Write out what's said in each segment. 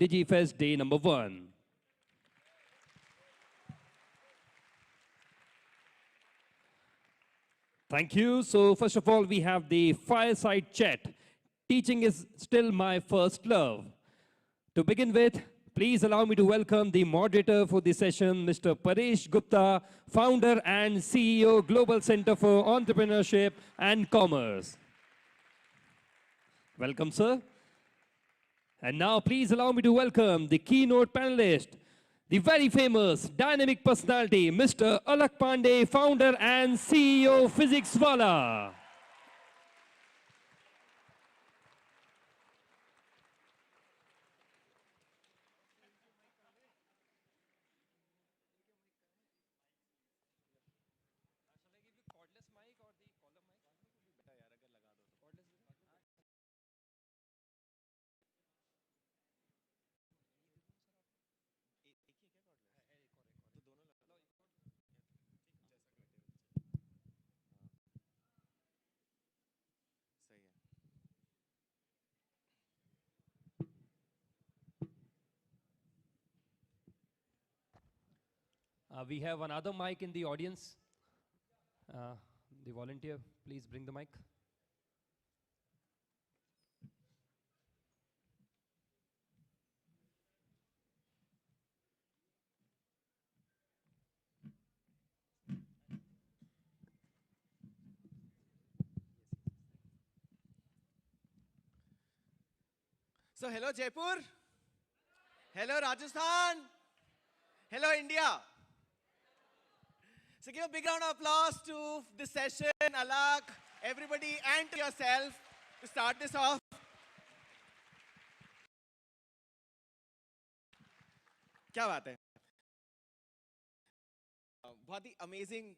DigiFest Day number 1. Thank you. So first of all, we have the fireside chat. Teaching is still my first love. To begin with, please allow me to welcome the moderator for the session, Mr. Paresh Gupta, founder and CEO, Global Center for Entrepreneurship and Commerce. Welcome, sir. And now please allow me to welcome the keynote panelist, the very famous dynamic personality, Mr. Alak Pandey, founder and CEO, Physics Wala. We have another mic in the audience. The volunteer, please bring the mic. So hello Jaipur, hello Rajasthan, hello India. So give a big round of applause to this session, Alak, everybody, and to yourself to start this off. क्या बात है? बहुत ही amazing,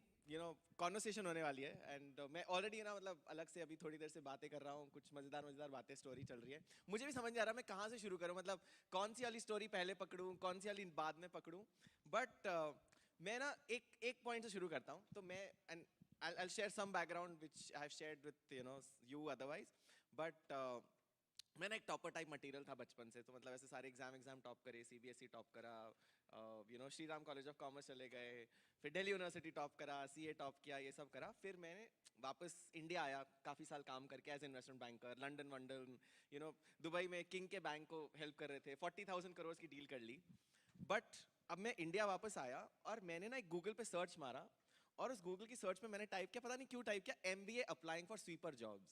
conversation होने वाली है and मैं already ना मतलब अलग से अभी थोड़ी देर से बातें कर रहा हूँ, कुछ मजेदार बातें स्टोरी चल रही है. मुझे भी समझ नहीं आ रहा मैं कहाँ से शुरू करूँ, मतलब कौन सी वाली स्टोरी पहले पकड़ूँ, कौन सी वाली बाद में पकड़ूँ. बट मैं ना एक पॉइंट से शुरू करता हूँ. तो मैं and I'll share some background which I have shared with you otherwise. But मैंने एक टॉपर टाइप मटेरियल था बचपन से, तो मतलब ऐसे सारे एग्जाम टॉप करे, सीबीएसई टॉप करा, Shri Ram college of commerce चले गए, फिर दिल्ली यूनिवर्सिटी टॉप करा, सीए टॉप किया, ये सब करा. फिर मैंने वापस इंडिया आया, काफ़ी साल काम करके as investment banker, London Dubai में किंग के बैंक को हेल्प कर रहे थे, 40,000 करोड़ की डील कर ली. बट अब मैं इंडिया वापस आया और मैंने ना एक गूगल पे सर्च मारा, और उस गूगल की सर्च में मैंने टाइप किया, पता नहीं क्यों टाइप किया, MBA applying for sweeper jobs.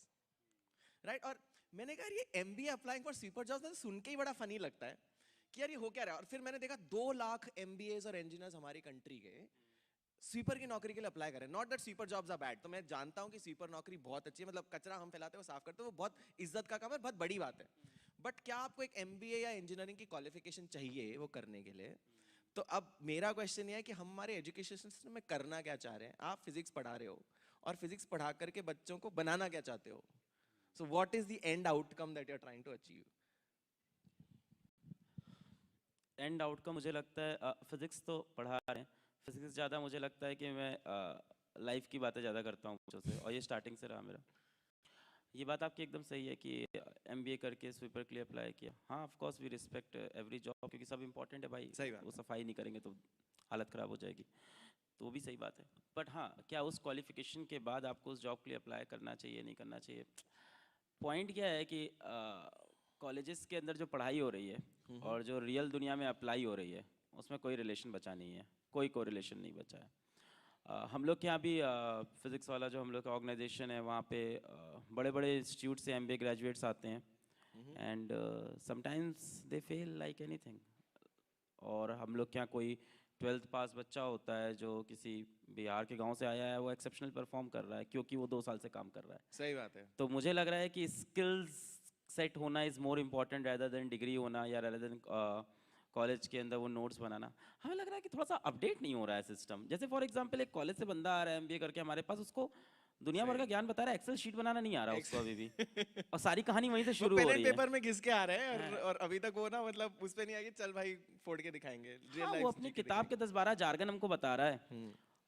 Right, और मैंने कहा ये MBA applying for sweeper jobs सुन के ही बड़ा फनी लगता है कि यार ये हो क्या रहा है. और फिर मैंने देखा 2 लाख MBAs और इंजीनियर्स हमारी कंट्री के स्वीपर की नौकरी के लिए अप्लाई करें. Not that sweeper jobs are bad, तो मैं जानता हूं कि स्वीपर नौकरी बहुत अच्छी है, मतलब कचरा हम फैलाते हैं वो साफ करते हैं, वो बहुत इज्जत का काम है, बहुत बड़ी बात है. बट क्या आपको एक MBA या इंजीनियरिंग की क्वालिफिकेशन चाहिए वो करने के लिए? तो अब मेरा क्वेश्चन ये है कि हम हमारे एजुकेशन सिस्टम में करना क्या चाह रहे हैं. आप फिजिक्स पढ़ा रहे हो और फिजिक्स पढ़ा करके बच्चों को बनाना क्या चाहते हो? So what is the end outcome that you're trying to achieve? And outcome मुझे लगता है फिजिक्स तो पढ़ा रहे हैं, फिजिक्स ज़्यादा मुझे लगता है कि मैं लाइफ की बातें ज़्यादा करता हूँ बच्चों से, और ये स्टार्टिंग से रहा मेरा. ये बात आपकी एकदम सही है कि MBA करके स्वीपर के लिए अप्लाई किया. हाँ, of course we respect every job, क्योंकि सब इंपॉर्टेंट है भाई. सही बात. वो सफाई नहीं करेंगे तो हालत ख़राब हो जाएगी, तो वो भी सही बात है. बट हाँ, क्या उस क्वालिफिकेशन के बाद आपको उस जॉब के लिए अप्लाई करना चाहिए, नहीं करना चाहिए? पॉइंट क्या है कि कॉलेजेस के अंदर जो पढ़ाई हो रही है और जो रियल दुनिया में अप्लाई हो रही है, उसमें कोई रिलेशन बचा नहीं है, कोई कोरिलेशन नहीं बचा है. हम लोग के यहाँ भी फिज़िक्स वाला जो हम लोग का ऑर्गेनाइजेशन है, वहाँ पे बड़े बड़े इंस्टीट्यूट से MBA ग्रेजुएट्स आते हैं, and sometimes they fail like anything. और हम लोग के यहाँ कोई 12th पास बच्चा होता है जो किसी बिहार के गांव से आया है, वो एक्सेप्शनल परफॉर्म कर रहा है क्योंकि वो 2 साल से काम कर रहा है. सही बात है. तो मुझे लग रहा है कि स्किल्स सेट होना is more important rather than degree होना, या रेदर देन कॉलेज के अंदर वो नोट्स बनाना. हमें लग रहा है कि थोड़ा सा अपडेट नहीं हो रहा है सिस्टम. जैसे फॉर एग्जांपल एक कॉलेज से बंदा आ रहा है MBA करके हमारे पास, उसको दुनिया भर का ज्ञान बता रहा है, एक्सेल शीट बनाना नहीं आ रहा उसको अभी भी, और सारी कहानी वहीं से शुरू हो रही है. पेपर में घिस के आ रहे हैं और अभी तक वो ना मतलब उस पे नहीं आएगी, चल भाई फोड़ के दिखाएंगे. हाँ, वो अपनी किताब के 10-12 जार्गन हमको बता रहा है,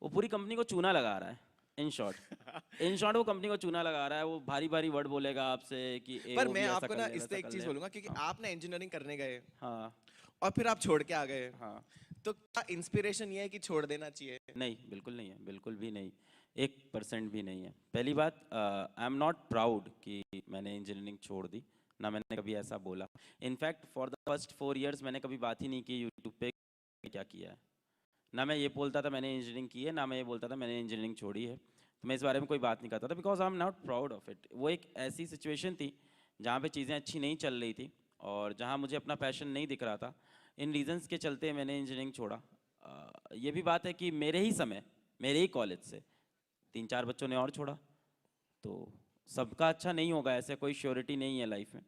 वो पूरी कंपनी को चूना लगा रहा है. इन शॉर्ट वो कंपनी को चूना लगा रहा है, वो भारी भारी वर्ड बोलेगा आपसे कि पर वो मैं भी ऐसा आपको कर ना ले, इस वैसा पे एक कर चीज ले। बोलूंगा, क्योंकि हाँ आप ना इंजीनियरिंग करने गए हाँ और फिर आप छोड़ के आ गए, हाँ। तो क्या इंस्पिरेशन ये है कि छोड़ देना चाहिए? नहीं, बिल्कुल नहीं है, बिल्कुल भी नहीं, 1% भी नहीं है। पहली बात, आई एम नॉट प्राउड कि मैंने इंजीनियरिंग छोड़ दी, ना मैंने कभी ऐसा बोला। In fact for the first 4 years मैंने कभी बात ही नहीं की यूट्यूब पे क्या किया है। ना मैं ये बोलता था मैंने इंजीनियरिंग की है, ना मैं ये बोलता था मैंने इंजीनियरिंग छोड़ी है। तो मैं इस बारे में कोई बात नहीं करता था, because I am not proud of it. वो एक ऐसी सिचुएशन थी जहाँ पे चीज़ें अच्छी नहीं चल रही थी और जहाँ मुझे अपना पैशन नहीं दिख रहा था। इन रीजंस के चलते मैंने इंजीनियरिंग छोड़ा। ये भी बात है कि मेरे ही समय, मेरे ही कॉलेज से 3-4 बच्चों ने और छोड़ा, तो सबका अच्छा नहीं होगा, ऐसे कोई श्योरिटी नहीं है लाइफ में।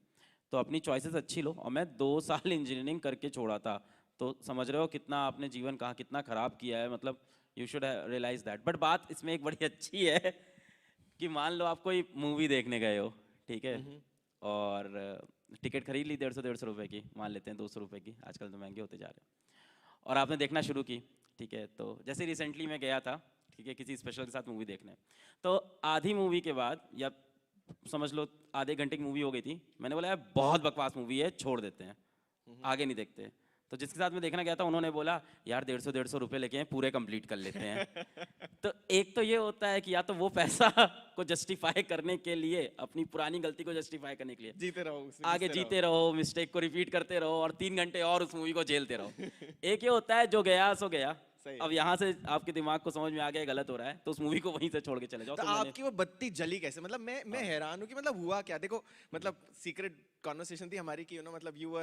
तो अपनी चॉइसेस अच्छी लो। और मैं 2 साल इंजीनियरिंग करके छोड़ा था, तो समझ रहे हो कितना आपने जीवन कहाँ कितना ख़राब किया है, मतलब you should realize that. But बात इसमें एक बड़ी अच्छी है कि मान लो आप कोई मूवी देखने गए हो, ठीक है, और टिकट खरीद ली 150 रुपए की, मान लेते हैं 200 रुपए की, आजकल तो महंगे होते जा रहे हैं, और आपने देखना शुरू की, ठीक है। तो जैसे रिसेंटली मैं गया था, ठीक है, किसी स्पेशल के साथ मूवी देखने, तो आधी मूवी के बाद, या समझ लो आधे घंटे की मूवी हो गई थी, मैंने बोला यार बहुत बकवास मूवी है, छोड़ देते हैं, आगे नहीं देखते। तो जिसके साथ मैं देखना गया था उन्होंने बोला यार 150 रुपए लेके हैं, पूरे कंप्लीट कर लेते हैं। तो एक तो ये होता है कि या तो वो पैसा को जस्टिफाई करने के लिए, अपनी पुरानी गलती को जस्टिफाई करने के लिए जीते रहो, आगे जीते रहो, मिस्टेक को रिपीट करते रहो और 3 घंटे और उस मूवी को झेलते रहो। एक ये होता है जो गया सो गया, अब यहाँ से आपके दिमाग को समझ में आ गया गलत हो रहा है, तो उस मूवी को वहीं से छोड़ के चले जाओ। तो तो मैंने आपकी वो बत्ती जली कैसे? मतलब मैं हैरान हूँ कि मतलब हुआ क्या। देखो मतलब सीक्रेट कॉन्वर्सेशन थी हमारी कि मतलब you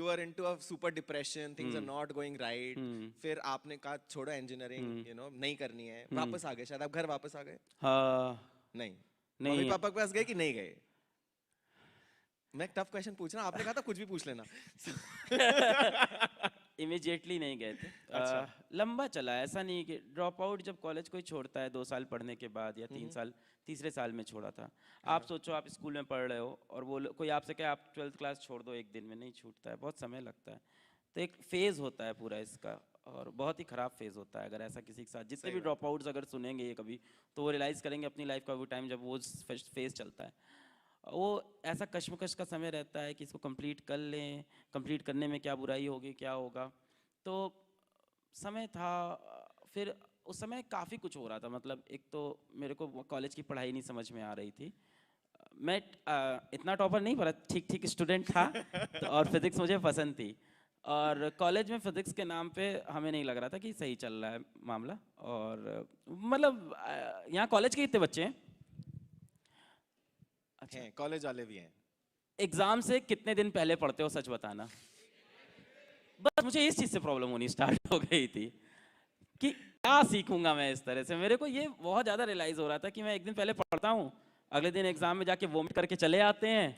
are into a super depression, things are not going right, फिर आपने कहा छोड़ो इंजीनियरिंग, नहीं करनी है, वापस आ गए, शायद आप घर वापस आ गए? हाँ नहीं, नहीं मम्मी पापा के पास गए कि नहीं गए? मैं टफ क्वेश्चन पूछ रहा हूँ, आपने कहा था कुछ भी पूछ लेना। इमिजिएटली नहीं गए थे। लंबा चला, ऐसा नहीं कि ड्रॉप आउट जब कॉलेज कोई छोड़ता है 2 साल पढ़ने के बाद या 3 साल, तीसरे साल में छोड़ा था। आप सोचो आप स्कूल में पढ़ रहे हो और वो कोई आपसे कहे आप 12th क्लास छोड़ दो, एक दिन में नहीं छूटता है, बहुत समय लगता है। तो एक फेज़ होता है पूरा इसका, और बहुत ही ख़राब फेज़ होता है। अगर ऐसा किसी के साथ, जितने भी ड्रॉप आउट्स अगर सुनेंगे ये कभी, तो वो रियलाइज़ करेंगे अपनी लाइफ का वो टाइम जब वो फेज़ चलता है, वो ऐसा कश्मकश का समय रहता है कि इसको कंप्लीट कर लें, कंप्लीट करने में क्या बुराई होगी, क्या होगा। तो समय था, फिर उस समय काफ़ी कुछ हो रहा था। मतलब एक तो मेरे को कॉलेज की पढ़ाई नहीं समझ में आ रही थी। मैं इतना टॉपर नहीं, पर ठीक ठीक स्टूडेंट था। तो और फिज़िक्स मुझे पसंद थी, और कॉलेज में फिज़िक्स के नाम पे हमें नहीं लग रहा था कि सही चल रहा है मामला। और मतलब यहाँ कॉलेज के कितने बच्चे हैं? अच्छा, कॉलेज वाले भी हैं। एग्जाम से कितने दिन पहले पढ़ते हो, सच बताना। बस मुझे इस चीज से प्रॉब्लम होनी स्टार्ट हो गई थी कि क्या सीखूंगा मैं इस तरह से। मेरे को ये बहुत ज्यादा रियलाइज हो रहा था कि मैं एक दिन पहले पढ़ता हूँ, अगले दिन एग्जाम में जाके वोमिट करके चले आते हैं,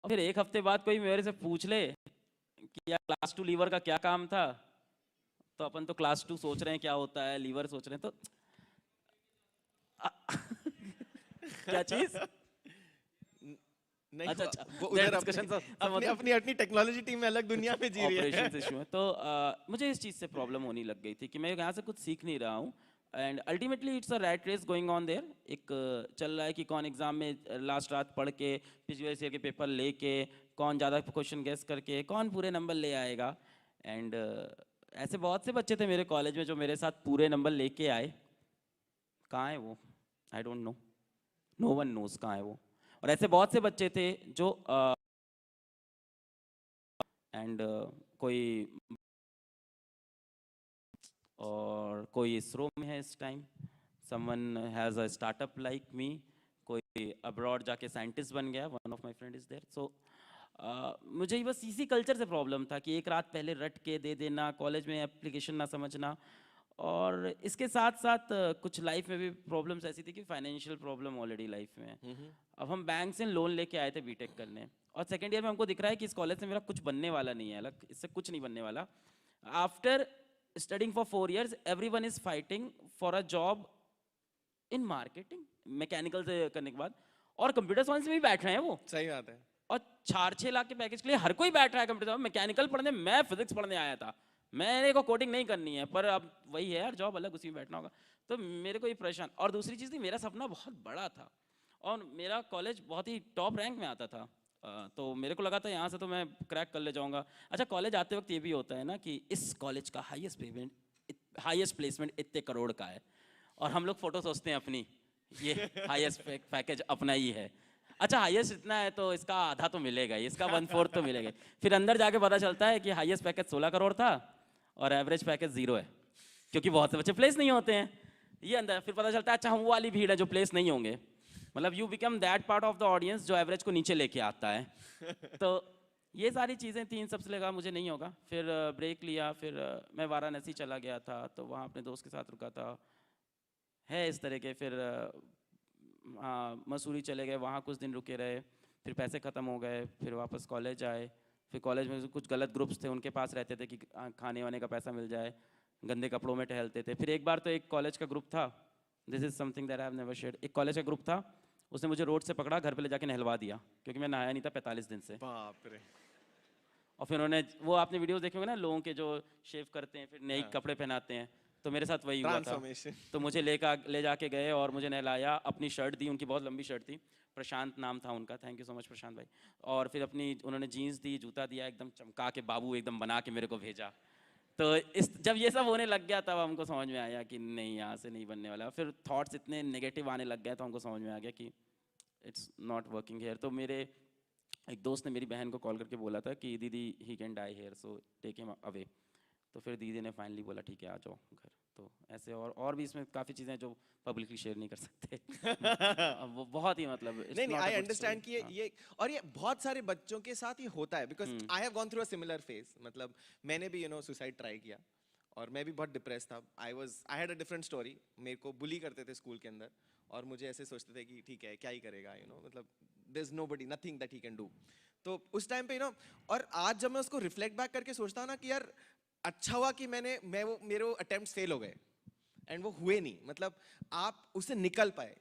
और फिर एक हफ्ते बाद कोई मेरे से पूछ ले कि यार क्लास 2 लीवर का क्या काम था, तो अपन तो क्लास 2 सोच रहे हैं क्या होता है, लीवर सोच रहे हैं, तो क्या चीज। नहीं, अच्छा, वो उधर अपनी अपनी अपनी टेक्नोलॉजी टीम में अलग दुनिया में जी रही है। ऑपरेशंस इशू है। तो मुझे इस चीज़ से प्रॉब्लम होने लग गई थी कि मैं यहाँ से कुछ सीख नहीं रहा हूँ, and ultimately it's a rat race going on there. एक चल रहा है कि कौन एग्जाम में लास्ट रात पढ़ के पिछले ईयर के पेपर लेके, कौन ज़्यादा क्वेश्चन गेस करके कौन पूरे नंबर ले आएगा। एंड ऐसे बहुत से बच्चे थे मेरे कॉलेज में जो मेरे साथ पूरे नंबर लेके आए। कहाँ है वो? I don't know, no one knows कहाँ है वो। और ऐसे बहुत से बच्चे थे जो कोई और कोई इसरो में है इस time, someone has a startup like me, कोई अब्रॉड जाके साइंटिस्ट बन गया, one of my friend is there. So मुझे बस इसी कल्चर से प्रॉब्लम था कि एक रात पहले रट के दे देना, कॉलेज में एप्लीकेशन ना समझना। और इसके साथ साथ कुछ लाइफ में भी प्रॉब्लम्स ऐसी थी कि फाइनेंशियल प्रॉब्लम ऑलरेडी लाइफ में है। अब हम बैंक से लोन लेके आए थे बीटेक करने, और सेकेंड ईयर में हमको दिख रहा है कि इस कॉलेज से मेरा कुछ बनने वाला नहीं है, अलग इससे कुछ नहीं बनने वाला। After studying for 4 years everyone is fighting for a job in marketing, mechanical से करने के बाद, और कंप्यूटर साइंस में भी बैठ रहे हैं वो। सही बात है। और 4-6 लाख के पैकेज के लिए हर कोई बैठ रहा है कंप्यूटर साइंस। मैकेनिकल पढ़ने, मैं फिजिक्स पढ़ने आया था, मैंने को कोडिंग नहीं करनी है, पर अब वही है यार, जॉब अलग, उसी में बैठना होगा। तो मेरे को ये परेशान, और दूसरी चीज़ थी, मेरा सपना बहुत बड़ा था और मेरा कॉलेज बहुत ही टॉप रैंक में आता था। तो मेरे को लगा था यहाँ से तो मैं क्रैक कर ले जाऊँगा। अच्छा, कॉलेज आते वक्त ये भी होता है ना कि इस कॉलेज का हाईएस्ट प्लेसमेंट इतने करोड़ का है, और हम लोग फोटो सोचते हैं अपनी, ये हाईएस्ट पैकेज अपना ही है। अच्छा, हाईएस्ट इतना है तो इसका आधा तो मिलेगा ही, इसका 1/4 तो मिलेगा ही। फिर अंदर जाके पता चलता है कि हाईएस्ट पैकेज 16 करोड़ था और एवरेज पैकेज 0 है, क्योंकि बहुत से बच्चे प्लेस नहीं होते हैं। ये अंदर फिर पता चलता है अच्छा हम वो वाली भीड़ है जो प्लेस नहीं होंगे, मतलब you become that part of the audience जो एवरेज को नीचे लेके आता है। तो ये सारी चीज़ें थी, इन सबसे लगा मुझे नहीं होगा। फिर ब्रेक लिया, फिर मैं वाराणसी चला गया था, तो वहाँ अपने दोस्त के साथ रुका था, है इस तरह के। फिर हाँ, मसूरी चले गए, वहाँ कुछ दिन रुके रहे, फिर पैसे ख़त्म हो गए, फिर वापस कॉलेज आए। फिर कॉलेज में कुछ गलत ग्रुप्स थे, उनके पास रहते थे कि खाने वाने का पैसा मिल जाए, गंदे कपड़ों में टहलते थे। फिर एक बार तो एक कॉलेज का ग्रुप था, this is something that I have never shared. एक कॉलेज का ग्रुप था, उसने मुझे रोड से पकड़ा, घर पे ले जाके नहलवा दिया, क्योंकि मैं नहाया नहीं था 45 दिन से। बाप रे। और फिर उन्होंने, वो आपने वीडियोस देखे होंगे ना, लोगों के जो शेव करते हैं फिर नए कपड़े पहनाते हैं, तो मेरे साथ वही हुआ था। तो मुझे ले जाके गए और मुझे नहलाया, अपनी शर्ट दी, उनकी बहुत लंबी शर्ट थी, प्रशांत नाम था उनका, थैंक यू सो मच प्रशांत भाई। और फिर अपनी उन्होंने जीन्स दी, जूता दिया, एकदम चमका के बाबू एकदम बना के मेरे को भेजा। तो जब ये सब होने लग गया तब हमको समझ में आया कि नहीं, यहाँ से नहीं बनने वाला। फिर थॉट्स इतने नेगेटिव आने लग गए तो हमको समझ में आ गया कि इट्स नॉट वर्किंग हेयर। तो मेरे एक दोस्त ने मेरी बहन को कॉल करके बोला था कि दीदी he can die here, so take him away. तो फिर दीदी ने फाइनली बोला ठीक है आ जाओ घर। तो ऐसे और भी इसमें काफ़ी चीज़ें जो पब्लिकली शेयर नहीं कर सकते। वो बहुत ही मतलब नहीं, आई अंडरस्टैंड कि ये और ये बहुत सारे बच्चों के साथ ही होता है, because I have gone through a similar phase. मतलब मैंने भी सुसाइड ट्राई किया और मैं भी बहुत डिप्रेस था। I had a different story. मेरे को बुली करते थे स्कूल के अंदर और मुझे ऐसे सोचते थे कि ठीक है क्या ही करेगा, मतलब there is nobody, nothing that he can do. तो उस टाइम पे और आज जब मैं उसको रिफ्लेक्ट बैक करके सोचता हूँ ना कि यार अच्छा हुआ कि मेरे अटेम्प्ट फेल हो गए एंड वो हुए नहीं, मतलब आप उससे निकल पाए।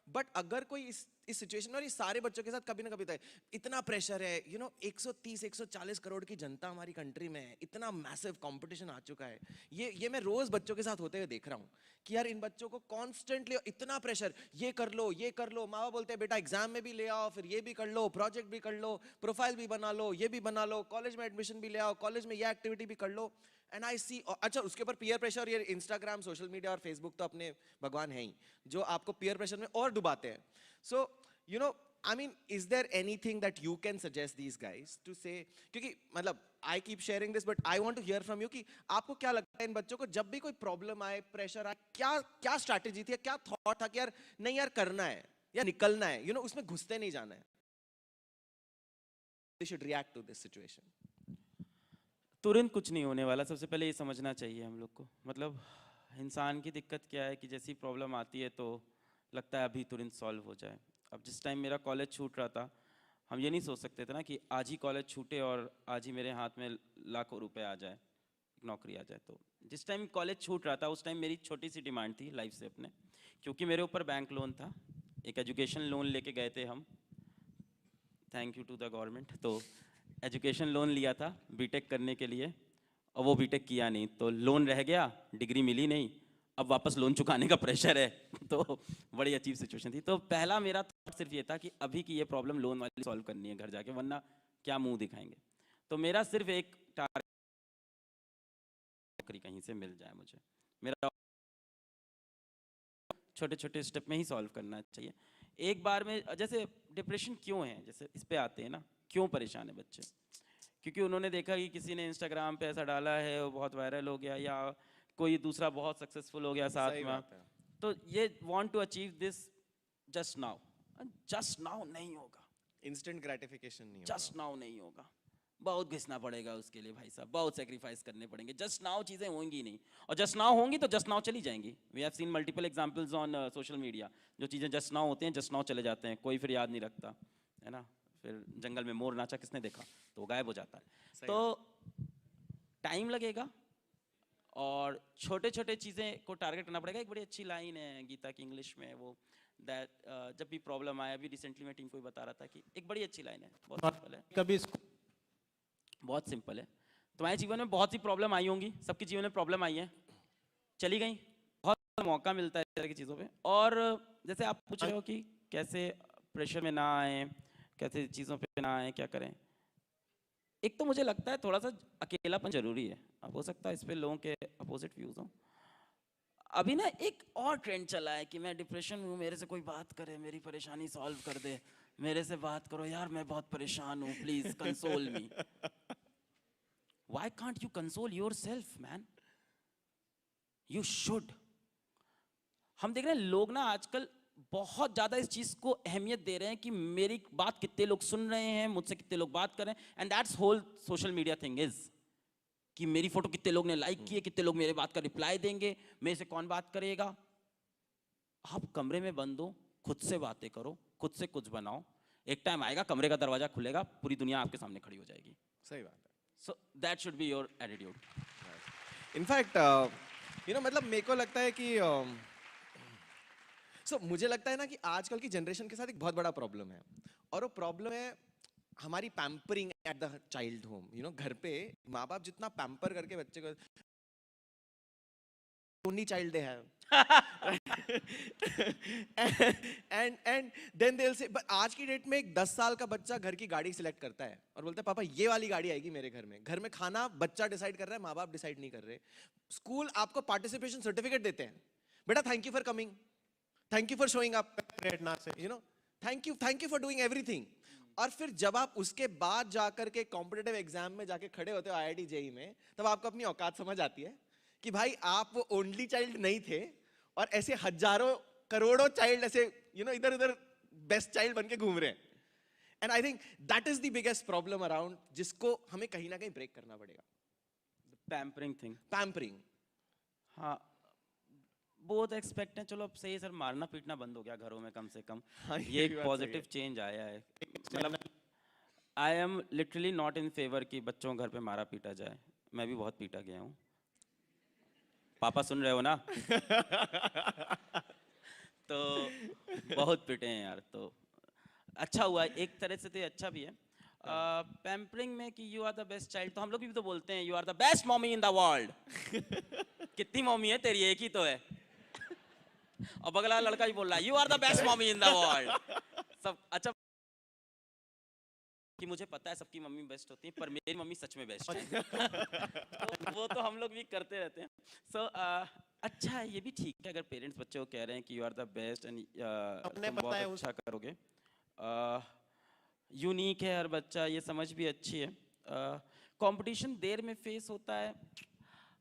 बट अगर कोई इस सिचुएशन में, और ये सारे बच्चों के साथ कभी ना कभी होता है, इतना प्रेशर है, 130-140 करोड़ की जनता हमारी कंट्री में है, इतना मैसिव कंपटीशन आ चुका है। ये मैं रोज बच्चों के साथ होते हुए देख रहा हूँ कि यार इन बच्चों को कॉन्स्टेंटली इतना प्रेशर, ये कर लो ये कर लो। माँ बाप बोलते हैं बेटा एग्जाम में भी ले आओ, फिर ये भी कर लो, प्रोजेक्ट भी कर लो, प्रोफाइल भी बना लो, ये भी बना लो, कॉलेज में एडमिशन भी ले आओ, कॉलेज में ये एक्टिविटी भी कर लो। एंड आई सी, अच्छा उसके ऊपर पीयर प्रेशर, ये इंस्टाग्राम, सोशल मीडिया और फेसबुक तो अपने भगवान है ही जो आपको पीयर प्रेशर में और डुबाते हैं। सो I mean, is there anything that you can suggest these guys to say? क्योंकि मतलब I keep sharing this, but I want to hear from you कि आपको क्या लगता है इन बच्चों को जब भी कोई प्रॉब्लम आए, प्रेशर आए, क्या स्ट्रैटेजी थी, क्या थॉट था कि यार नहीं यार करना है या निकलना है, उसमें घुसते नहीं जाना है? They should react to this situation. तुरंत कुछ नहीं होने वाला, सबसे पहले ये समझना चाहिए हम लोग को। मतलब इंसान की दिक्कत क्या है कि जैसी प्रॉब्लम आती है तो लगता है अभी तुरंत सॉल्व हो जाए। अब जिस टाइम मेरा कॉलेज छूट रहा था, हम ये नहीं सोच सकते थे ना कि आज ही कॉलेज छूटे और आज ही मेरे हाथ में लाखों रुपए आ जाए, नौकरी आ जाए। तो जिस टाइम कॉलेज छूट रहा था उस टाइम मेरी छोटी सी डिमांड थी लाइफ से अपने, क्योंकि मेरे ऊपर बैंक लोन था, एक एजुकेशन लोन लेके गए थे हम, thank you to the government. तो एजुकेशन लोन लिया था बीटेक करने के लिए, और वो बीटेक किया नहीं, तो लोन रह गया, डिग्री मिली नहीं, अब वापस लोन चुकाने का प्रेशर है। तो बड़ी अजीब सिचुएशन थी। तो पहला मेरा थॉट सिर्फ ये था कि अभी की ये प्रॉब्लम लोन वाली सॉल्व करनी है घर जाके, वरना क्या मुंह दिखाएंगे। तो मेरा सिर्फ एक टारगेट, नौकरी कहीं से मिल जाए मुझे। मेरा छोटे छोटे स्टेप में ही सॉल्व करना चाहिए। एक बार में, जैसे डिप्रेशन क्यों है, जैसे इस पे आते हैं ना, क्यों परेशान है बच्चे, क्योंकि उन्होंने देखा कि किसी ने इंस्टाग्राम पे ऐसा डाला है, वो बहुत वायरल हो गया, या कोई दूसरा बहुत सक्सेसफुल हो गया साथ में, तो ये want to achieve this just now. Just now नहीं होगा, इंस्टेंट ग्रेटिफिकेशन नहीं होगा, जस्ट नाउ नहीं होगा, बहुत घिसना पड़ेगा उसके लिए भाई साहब, बहुत सेक्रीफाइस करने पड़ेंगे। जस्ट नाउ चीज़ें होंगी नहीं, और जस्ट नाउ होंगी तो जस्ट नाउ चली जाएंगी। We have seen multiple examples on social media, जो चीज़ें जस्ट नाउ होती हैं जस्ट नाउ चले जाते हैं, कोई फिर याद नहीं रखता है ना। फिर जंगल में मोर नाचा किसने देखा, तो गायब हो जाता है। तो टाइम लगेगा और छोटे छोटे चीज़ें को टारगेट करना पड़ेगा। एक बड़ी अच्छी लाइन है गीता की इंग्लिश में, वो दैट जब भी प्रॉब्लम आया, अभी रिसेंटली मैं टीम को भी बता रहा था कि एक बड़ी अच्छी लाइन है, बहुत सिंपल है, कभी बहुत सिंपल है। तुम्हारे जीवन में बहुत सी प्रॉब्लम आई होंगी, सबके जीवन में प्रॉब्लम आई है, चली गई, बहुत मौका मिलता है इस तरह की चीज़ों पे। और जैसे आप पूछ रहे हो कि कैसे प्रेशर में ना आए, कैसे चीज़ों पे ना आए, क्या करें। एक तो मुझे लगता है थोड़ा सा अकेलापन जरूरी है। अब हो सकता है इस पे लोगों के अपोजिट व्यूज हों। अभी ना एक और ट्रेंड चला है कि मैं डिप्रेशन में हूँ, मेरे से कोई बात करे, मेरी परेशानी सॉल्व कर दे, मेरे से बात करो यार, मैं बहुत परेशान हूँ, please console me. Why can't you console yourself man? You should. हम देख रहे हैं लोग ना आजकल बहुत ज्यादा इस चीज को अहमियत दे रहे हैं कि मेरी बात कितने लोग सुन रहे हैं, मुझसे कितने लोग बात कर रहे हैं, and that's whole social media thing is कि मेरी फोटो कितने लोग ने लाइक की है, कितने लोग मेरे बात का रिप्लाई देंगे, मेरे से कौन बात करेगा। आप कमरे में बंद हो, खुद से बातें करो, खुद से कुछ बनाओ। एक टाइम आएगा कमरे का दरवाजा खुलेगा, पूरी दुनिया आपके सामने खड़ी हो जाएगी। सही बात है। So that should be your attitude. In fact मतलब मेरे को लगता है कि मुझे लगता है ना कि आजकल की जनरेशन के साथ एक बहुत बड़ा प्रॉब्लम है, और वो प्रॉब्लम है हमारी pampering at the child home. घर पे माँ बाप जितना पैम्पर करके बच्चे को, only child they have and then they will say, but आज की डेट में एक 10 साल का बच्चा घर की गाड़ी सिलेक्ट करता है और बोलता है पापा ये वाली गाड़ी आएगी मेरे घर में। घर में खाना बच्चा डिसाइड कर रहा है, माँ बाप डिसाइड नहीं कर रहे। स्कूल आपको पार्टिसिपेशन सर्टिफिकेट देते हैं, बेटा thank you for coming, thank you for showing up, thank you for doing everything. और फिर जब आप उसके बाद जाकर के कॉम्पिटिटिव एग्जाम में जाके खड़े होते हो IIT JEE में, तब आपको अपनी औकात समझ आती है कि भाई आप वो ओनली चाइल्ड नहीं थे, और ऐसे हजारों करोड़ों चाइल्ड ऐसे इधर उधर बेस्ट चाइल्ड बन के घूम रहे हैं। And I think that is the biggest problem around, जिसको हमें कहीं ना कहीं ब्रेक करना पड़ेगा। Pampering thing. पैम्परिंग, हाँ, बहुत एक्सपेक्ट है। चलो अब सही है सर, मारना पीटना बंद हो गया घरों में कम से कम। हाँ, ये एक पॉजिटिव चेंज आया है। मतलब I am literally not in favour कि बच्चों को घर पे मारा पीटा जाए। मैं भी बहुत पीटा गया हूँ। पापा सुन रहे हो ना? तो बहुत पिटे हैं यार। तो अच्छा हुआ, एक तरह से तो ये अच्छा भी है। पैम्परिंग में कि you are the best child, तो हम लोग भी तो बोलते हैं you are the best mommy in the world. कितनी मॉमी है तेरी? एक ही तो है। और बगला लड़का भी बोल रहा है you are the best mommy in the world. सब अच्छा कि मुझे पता है सबकी मम्मी बेस्ट होती है, पर मेरी मम्मी सच में बेस्ट है। तो वो तो हम लोग भी करते रहते हैं। सो अच्छा है, ये भी ठीक है अगर पेरेंट्स बच्चे को कह रहे हैं कि you are the best and तुम बहुत अच्छा करोगे। यूनिक है हर बच्चा, ये समझ भी अच्छी है। कंपटीशन देर में फेस होता है।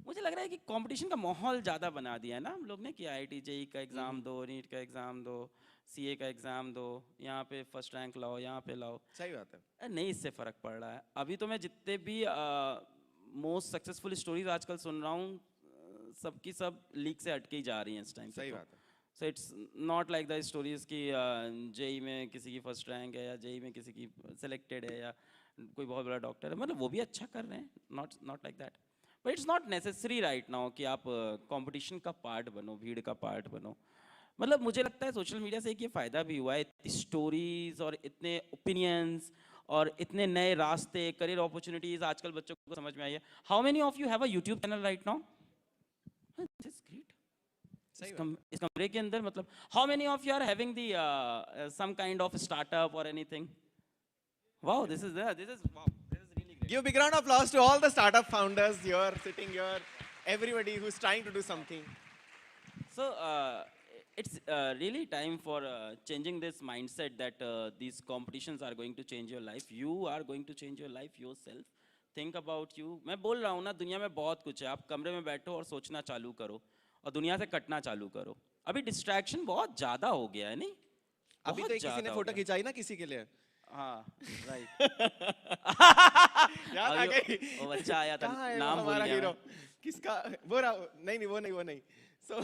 मुझे लग रहा है कि कंपटीशन का माहौल ज़्यादा बना दिया है ना हम लोग ने कि IIT JEE का एग्ज़ाम दो, नीट का एग्ज़ाम दो, CA का एग्ज़ाम दो, यहाँ पे फर्स्ट रैंक लाओ, यहाँ पे लाओ। सही बात है। नहीं, इससे फ़र्क पड़ रहा है। अभी तो मैं जितने भी मोस्ट सक्सेसफुल स्टोरीज आजकल सुन रहा हूँ, सबकी सब लीक से हटके ही जा रही हैं इस टाइम। सही बात है। So it's not like the stories कि JEE में किसी की फर्स्ट रैंक है या JEE में किसी की सेलेक्टेड है या कोई बहुत बड़ा डॉक्टर है। मतलब वो भी अच्छा कर रहे हैं, not like that, but it's not necessary right now कि आप कंपटीशन का पार्ट बनो, भीड़ का पार्ट बनो। मतलब मुझे लगता है सोशल मीडिया से एक ये फ़ायदा भी हुआ है, इतनी स्टोरीज और इतने ओपिनियंस और इतने नए रास्ते, करियर अपॉर्चुनिटीज आजकल बच्चों को समझ में आई है। How many of you have a YouTube channel right now? This is great. इस कमरे के अंदर मतलब how many of you are having the sum kind of startup और anything? Wow, this is wow, this is really great. Give a big round of applause to all the startup founders here, sitting here, everybody who's trying to do something. So it's really time for changing this mindset that these competitions are going to change your life. You are going to change your life yourself. Think about you. मैं बोल रहा हूँ ना, दुनिया में बहुत कुछ है। आप कमरे में बैठो और सोचना चालू करो और दुनिया से कटना चालू करो। अभी डिस्ट्रैक्शन बहुत ज़्यादा हो गया है, नहीं? अभी तो किसी ने फोटो खिंचाई ना किसी के लिए। हाँ, राइट। याद आ गई। वो बच्चा आया था, नाम भूल गया मैं। किसका? वो नहीं। So,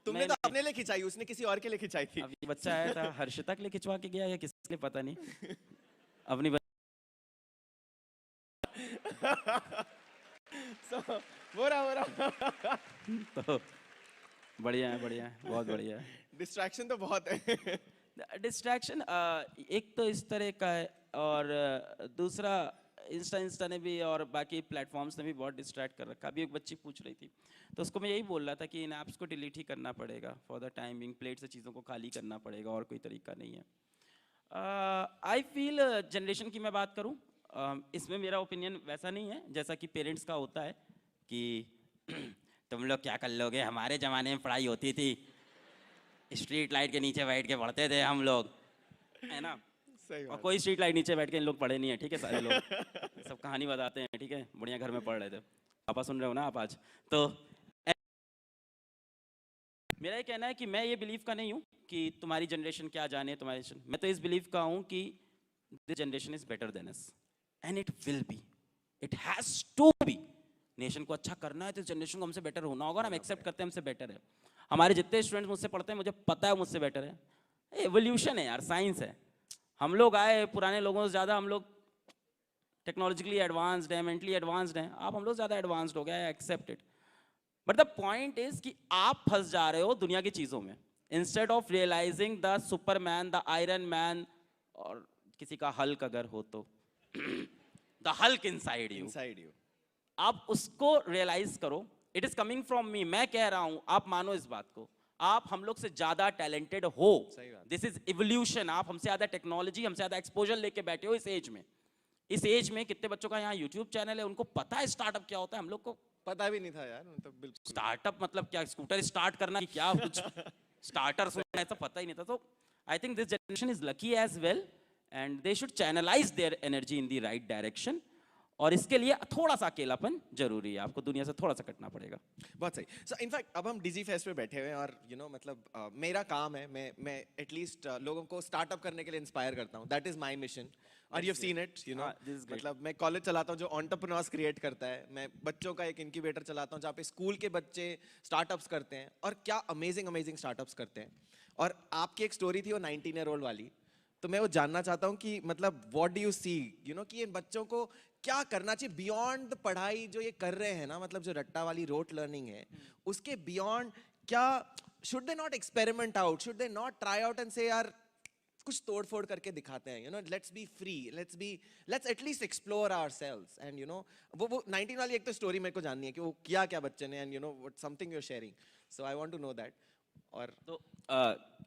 तुमने तो अपने लिए खिंचाई, उसने किसी और के लिए खिंचाई थी। अभी बच्चा आया था, हर्षिता के लिए खिंचवा के गया या किसके लिए पता नहीं। अपनी So, वो रहा। तो बढ़िया है, बहुत बढ़िया है। डिस्ट्रैक्शन तो बहुत है। डिस्ट्रैक्शन एक तो इस तरह का है, और दूसरा इंस्टा ने भी और बाकी प्लेटफॉर्म्स ने भी बहुत डिस्ट्रैक्ट कर रखा। अभी एक बच्ची पूछ रही थी, तो उसको मैं यही बोल रहा था कि इन ऐप्स को डिलीट ही करना पड़ेगा फॉर द टाइमिंग, प्लेट से चीज़ों को खाली करना पड़ेगा, और कोई तरीका नहीं है। आई फील जनरेशन की मैं बात करूं, इसमें मेरा ओपिनियन वैसा नहीं है जैसा कि पेरेंट्स का होता है कि तुम लोग क्या कर लोगे, हमारे ज़माने में पढ़ाई होती थी, स्ट्रीट लाइट के नीचे बैठ के पढ़ते थे हम लोग, है ना। सही और बात। कोई स्ट्रीट लाइट नीचे बैठ के इन लोग पढ़े नहीं है, ठीक है, सारे लोग सब कहानी बताते हैं, ठीक है, बढ़िया घर में पढ़ रहे थे। पापा सुन रहे हो ना आप आज? तो मेरा ये कहना है कि मैं ये बिलीव का नहीं हूँ कि तुम्हारी जनरेशन क्या जाने, तुम्हारी जनरेशन, मैं तो इस बिलीव का हूँ कि this generation is better than us and it will be, it has to be. Nation को अच्छा करना है तो जनरेशन को हमसे बेटर होना होगा, हम एक्सेप्ट करते हैं हमसे बेटर है। हमारे जितने स्टूडेंट्स मुझसे पढ़ते हैं मुझे पता है मुझसे बेटर है, एवोल्यूशन है यार, साइंस है। हम लोग आए पुराने लोगों से ज़्यादा, हम लोग टेक्नोलॉजिकली एडवांस्ड हैं, मेंटली एडवांस्ड हैं, आप हम लोग ज़्यादा एडवांस्ड हो गए, accept it. But the point is कि आप फंस जा रहे हो दुनिया की चीज़ों में, instead of realising the Superman, the Iron Man, और किसी का हल्क अगर हो तो द हल्क इनसाइड यू, आप उसको रियलाइज करो। It is coming from me, मैं कह रहा हूं, आप मानो इस बात को, आप हम लोग से ज्यादा टैलेंटेड हो, दिस इज इवोल्यूशन। आप हमसे ज्यादा टेक्नोलॉजी, हमसे ज्यादा एक्सपोजर लेके बैठे हो इस एज में। इस एज में कितने बच्चों का यहाँ यूट्यूब चैनल है, उनको पता है स्टार्टअप क्या होता है, हम लोग को पता भी नहीं था यार, मतलब बिल्कुल। स्टार्टअप मतलब क्या, स्कूटर स्टार्ट करना कि क्या, कुछ स्टार्टर सुनना है तो पता ही नहीं था। तो I think this generation is lucky as well and they should channelise their energy in the right direction. और इसके लिए थोड़ा सा अकेलापन जरूरी है, आपको दुनिया से थोड़ा सा कटना पड़ेगा। बहुत सही। सो इनफैक्ट अब हम डिजी फेस्ट पे बैठे हुए हैं और मतलब मेरा काम है, मैं एटलीस्ट लोगों को स्टार्टअप करने के लिए इंस्पायर करता हूँ। दैट इज माय मिशन और यू हैव सीन इट, मतलब मैं कॉलेज चलाता हूँ जो एंटरप्रेन्योर्स क्रिएट करता है, मैं बच्चों का एक इनक्यूबेटर चलाता हूँ जहाँ पे स्कूल के बच्चे स्टार्टअप्स करते हैं और क्या अमेजिंग स्टार्टअप्स करते हैं। और आपकी एक स्टोरी थी वो 19 ईयर ओल्ड वाली, तो मैं वो जानना चाहता हूँ कि मतलब व्हाट डू यू सी, कि इन बच्चों को क्या करना चाहिए बियॉन्ड द पढ़ाई जो ये कर रहे हैं ना, मतलब जो रट्टा वाली रोट लर्निंग है, उसके बियॉन्ड क्या, should they not experiment out, should they not try out and से यार कुछ तोड़ फोड़ करके दिखाते हैं, let's be free, let's at least explore ourselves and वो 19 वाली एक तो स्टोरी मेरे को जाननी है कि वो किया क्या बच्चे ने, and what something you are sharing, so I want to know that. और तो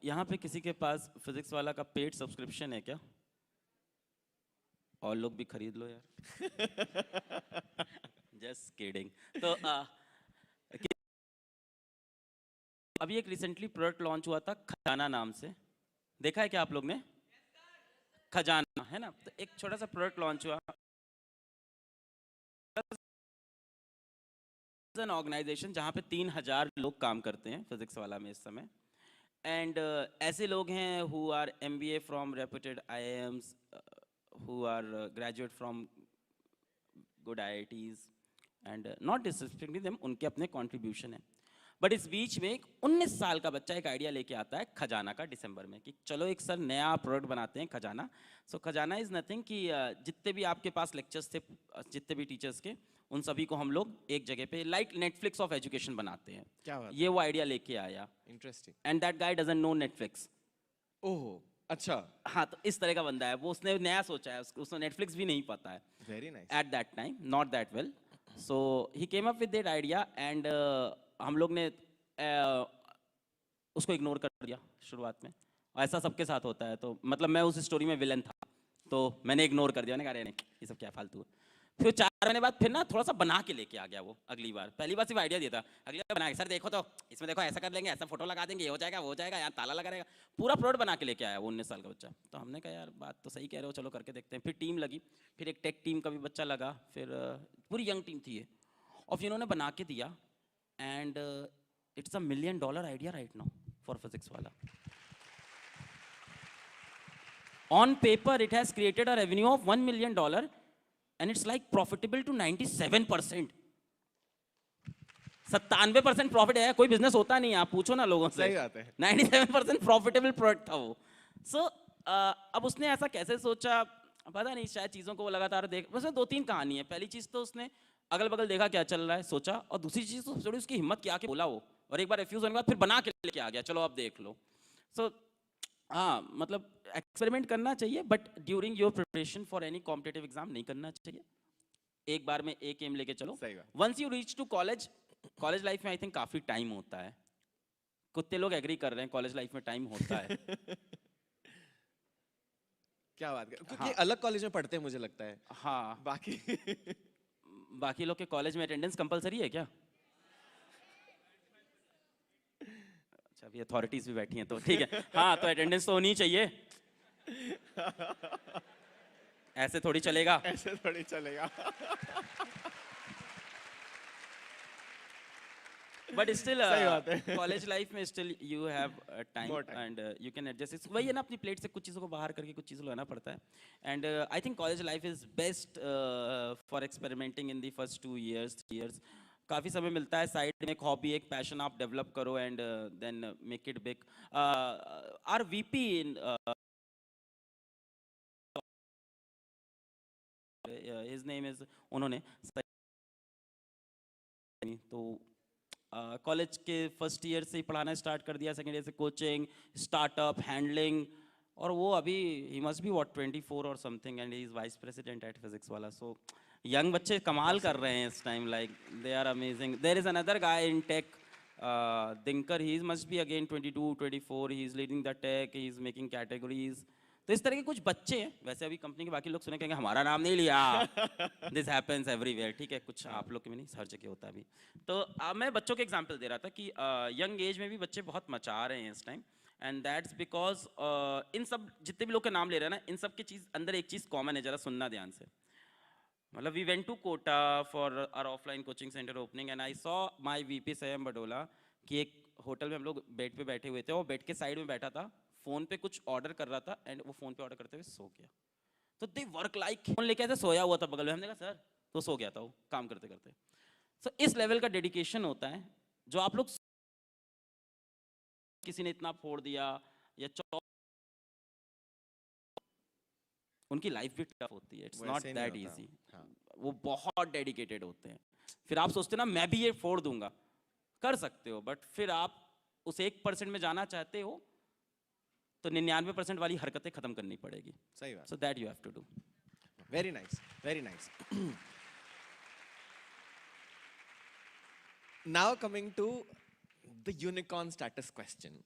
यहाँ पे किसी के पास फिजिक्स वाला का पेड सब्सक्रिप्शन है क्या? और लोग भी खरीद लो यार। Just kidding. तो अभी एक रिसेंटली प्रोडक्ट लॉन्च हुआ था खजाना नाम से, देखा है क्या आप लोग ने? खजाना है ना, तो एक छोटा सा प्रोडक्ट लॉन्च हुआ, एन ऑर्गेनाइजेशन जहाँ पे 3000 लोग काम करते हैं फिजिक्स वाला में इस समय। एंड ऐसे लोग हैं who are MBA from reputed IIMs, who are graduate from good IITs and not disrespecting them, उनके अपने contribution है। बट इस बीच में एक 19 साल का बच्चा एक आइडिया लेके आता है खजाना का दिसंबर में कि चलो एक सर नया प्रोडक्ट बनाते हैं खजाना। सो खजाना इज नथिंग कि जितने भी आपके पास लेक्चर्स थे, जितने भी टीचर्स के, उन सभी को हम लोग एक जगह पे लाइक नेटफ्लिक्स ऑफ एजुकेशन बनाते हैं। क्या बात, ये वो आइडिया लेके आया। Interesting. And that guy doesn't know Netflix. Oh अच्छा। हाँ, तो इस तरह का बंदा है वो, उसने नया सोचा है, उसको नेटफ्लिक्स भी नहीं पता है very nice at that time, not that well. So he came up with that idea and हम लोग ने उसको इग्नोर कर दिया शुरुआत में। ऐसा सबके साथ होता है, तो मतलब मैं उस स्टोरी में विलन था तो मैंने इग्नोर कर दिया, मैंने कहा अरे नहीं ये सब क्या फालतू है। फिर 4 महीने बाद फिर ना थोड़ा सा बना के लेके आ गया वो। अगली बार, पहली बार सिर्फ आइडिया दिया था, अगली बार बना के, सर देखो तो इसमें देखो ऐसा कर लेंगे, ऐसा फोटो लगा देंगे, ये हो जाएगा वो हो जाएगा, यहाँ ताला लगा रहेगा, पूरा प्रोडक्ट बना के लेके आया वो 19 साल का बच्चा। तो हमने कहा यार बात तो सही कह रहे हो, चलो करके देखते हैं। फिर टीम लगी, फिर एक टेक टीम का भी बच्चा लगा, फिर पूरी यंग टीम थी ये, और फिर इन्होंने बना के दिया and it's $1 million idea right now for physics वाला। On paper, it has created a revenue of $1 million, and it's like profitable to 97%. 97% profit है, कोई बिजनेस होता नहीं, आप पूछो ना लोगों से। सही बात है। 97% प्रॉफिटेबल प्रोडक्ट था वो। सो अब उसने ऐसा कैसे सोचा पता नहीं, शायद चीज़ों को वो लगातार देख, उसमें 2-3 कहानी है। पहली चीज़ तो उसने अगल बगल देखा क्या चल रहा है, सोचा, और दूसरी चीज़ तो थोड़ी उसकी हिम्मत क्या के बोला वो, और एक बार रिफ्यूज होने के बाद फिर बना के लेके आ गया, चलो अब देख लो। सो हाँ मतलब एक्सपेरिमेंट करना चाहिए, but during your preparation for any competitive exam नहीं करना चाहिए। एक बार में एक एम लेके चलो। सही बात। Once you reach to college, college life में आई थिंक काफी टाइम होता है। कुत्ते लोग एग्री कर रहे हैं, कॉलेज लाइफ में टाइम होता है। क्या बात कर, क्योंकि हाँ। अलग कॉलेज में पढ़ते हैं मुझे लगता है हाँ, बाकी। बाकी लोग के कॉलेज में अटेंडेंस कंपलसरी है क्या? अच्छा, अभी अथॉरिटीज भी बैठी हैं तो ठीक है। हाँ, तो अटेंडेंस तो होनी ही चाहिए, ऐसे थोड़ी चलेगा। ऐसे थोड़ी चलेगा। बट स्टिल सही बात है। कॉलेज लाइफ में still you have time More time. And you can adjust. वही है ना, अपनी प्लेट से कुछ चीज़ों को बाहर करके कुछ चीज़ों को लाना पड़ता है। And I think college life is best for experimenting in the first 2 years 3 years। काफ़ी समय मिलता है, साइड में एक हॉबी, एक पैशन आप डेवलप करो and then make it big. R VP in his name is, उन्होंने तो कॉलेज के फर्स्ट ईयर से ही पढ़ाना स्टार्ट कर दिया, सेकेंड ईयर से कोचिंग, स्टार्टअप, हैंडलिंग, और वो अभी ही मस्ट बी व्हाट 24 और something and he is vice president at Physics Wallah. So young बच्चे कमाल कर रहे हैं इस time, like they are amazing. There is another guy in tech, Dinkar, he must be again 22 24, he is leading the tech, he is making categories. तो इस तरह के कुछ बच्चे हैं। वैसे अभी कंपनी के बाकी लोग सुने कहेंगे हमारा नाम नहीं लिया, दिस हैपेंस एवरीवेयर, ठीक है, कुछ आप लोग के में नहीं, हर जगह होता है अभी। तो मैं बच्चों के एग्जांपल दे रहा था कि यंग एज में भी बच्चे बहुत मचा रहे हैं इस time, and that's because in सब जितने भी लोग के नाम ले रहे हैं ना, इन सब की चीज़ अंदर एक चीज़ कॉमन है, जरा सुनना ध्यान से। मतलब we went to Kota for our offline coaching centre opening and I saw my VP Sayam Badola कि एक होटल में हम लोग बेड पे बैठे हुए थे, और बेड के साइड में बैठा था, फोन पे कुछ ऑर्डर कर रहा था, एंड वो फोन पे ऑर्डर करते हुए सो गया। तो दे वर्क लाइक, फोन लेके ऐसे सोया हुआ था बगल में, हमने कहा सर, तो सो गया था वो काम करते करते। सो इस लेवल का डेडिकेशन होता है जो आप लोग, किसी ने इतना फोड़ दिया या उनकी लाइफ भी टफ होती है, इट्स नॉट वैसे नहीं दैट होता। इजी। हाँ। वो बहुत डेडिकेटेड होते हैं। फिर आप सोचते ना मैं भी ये फोड़ दूंगा, कर सकते हो, बट फिर आप उस 1% में जाना चाहते हो तो 99% वाली हरकतें खत्म करनी पड़ेगी। सही बात। So that you have to do. Very nice, very nice. Now coming to the unicorn status question.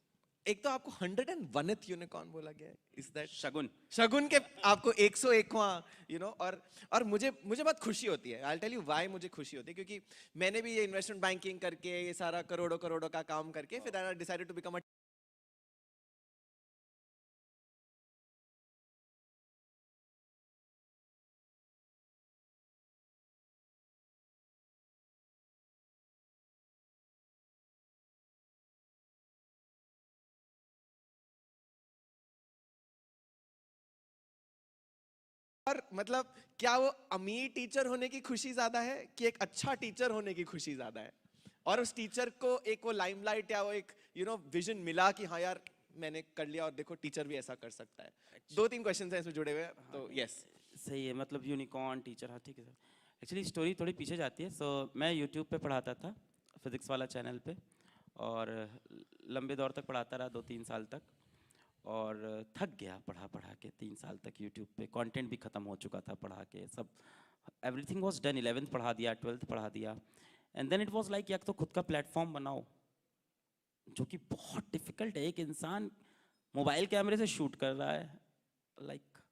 एक तो आपको 101th यूनिकॉर्न बोला गया है, इज दैट शगुन। शगुन के आपको 101वां, यू नो, और मुझे बहुत खुशी होती है। आई टेल यू व्हाई मुझे खुशी होती है, क्योंकि मैंने भी ये इन्वेस्टमेंट बैंकिंग करके, ये सारा करोड़ों करोड़ों का काम करके, फिर I decided to become a और मतलब क्या वो अमीर टीचर होने की खुशी ज्यादा है कि एक अच्छा टीचर होने की खुशी ज्यादा है? और उस टीचर को एक वो लाइमलाइट या वो एक विजन मिला कि हाँ यार मैंने कर लिया, और देखो टीचर भी ऐसा कर सकता है। 2-3 क्वेश्चंस हैं इसमें जुड़े हुए, तो यस। सही है, मतलब यूनिकॉर्न टीचर, हाँ ठीक है सर। एक्चुअली स्टोरी थोड़ी पीछे जाती है। सो मैं यूट्यूब पे पढ़ाता था, फिजिक्स वाला चैनल पे, और लंबे दौर तक पढ़ाता रहा, 2-3 साल तक, और थक गया पढ़ा पढ़ा के। 3 साल तक यूट्यूब पे कंटेंट भी ख़त्म हो चुका था पढ़ा के, सब एवरीथिंग वाज डन। 11th पढ़ा दिया, 12th पढ़ा दिया, and then it was like यार तो खुद का प्लेटफॉर्म बनाओ, जो कि बहुत डिफिकल्ट है। एक इंसान मोबाइल कैमरे से शूट कर रहा है, लाइक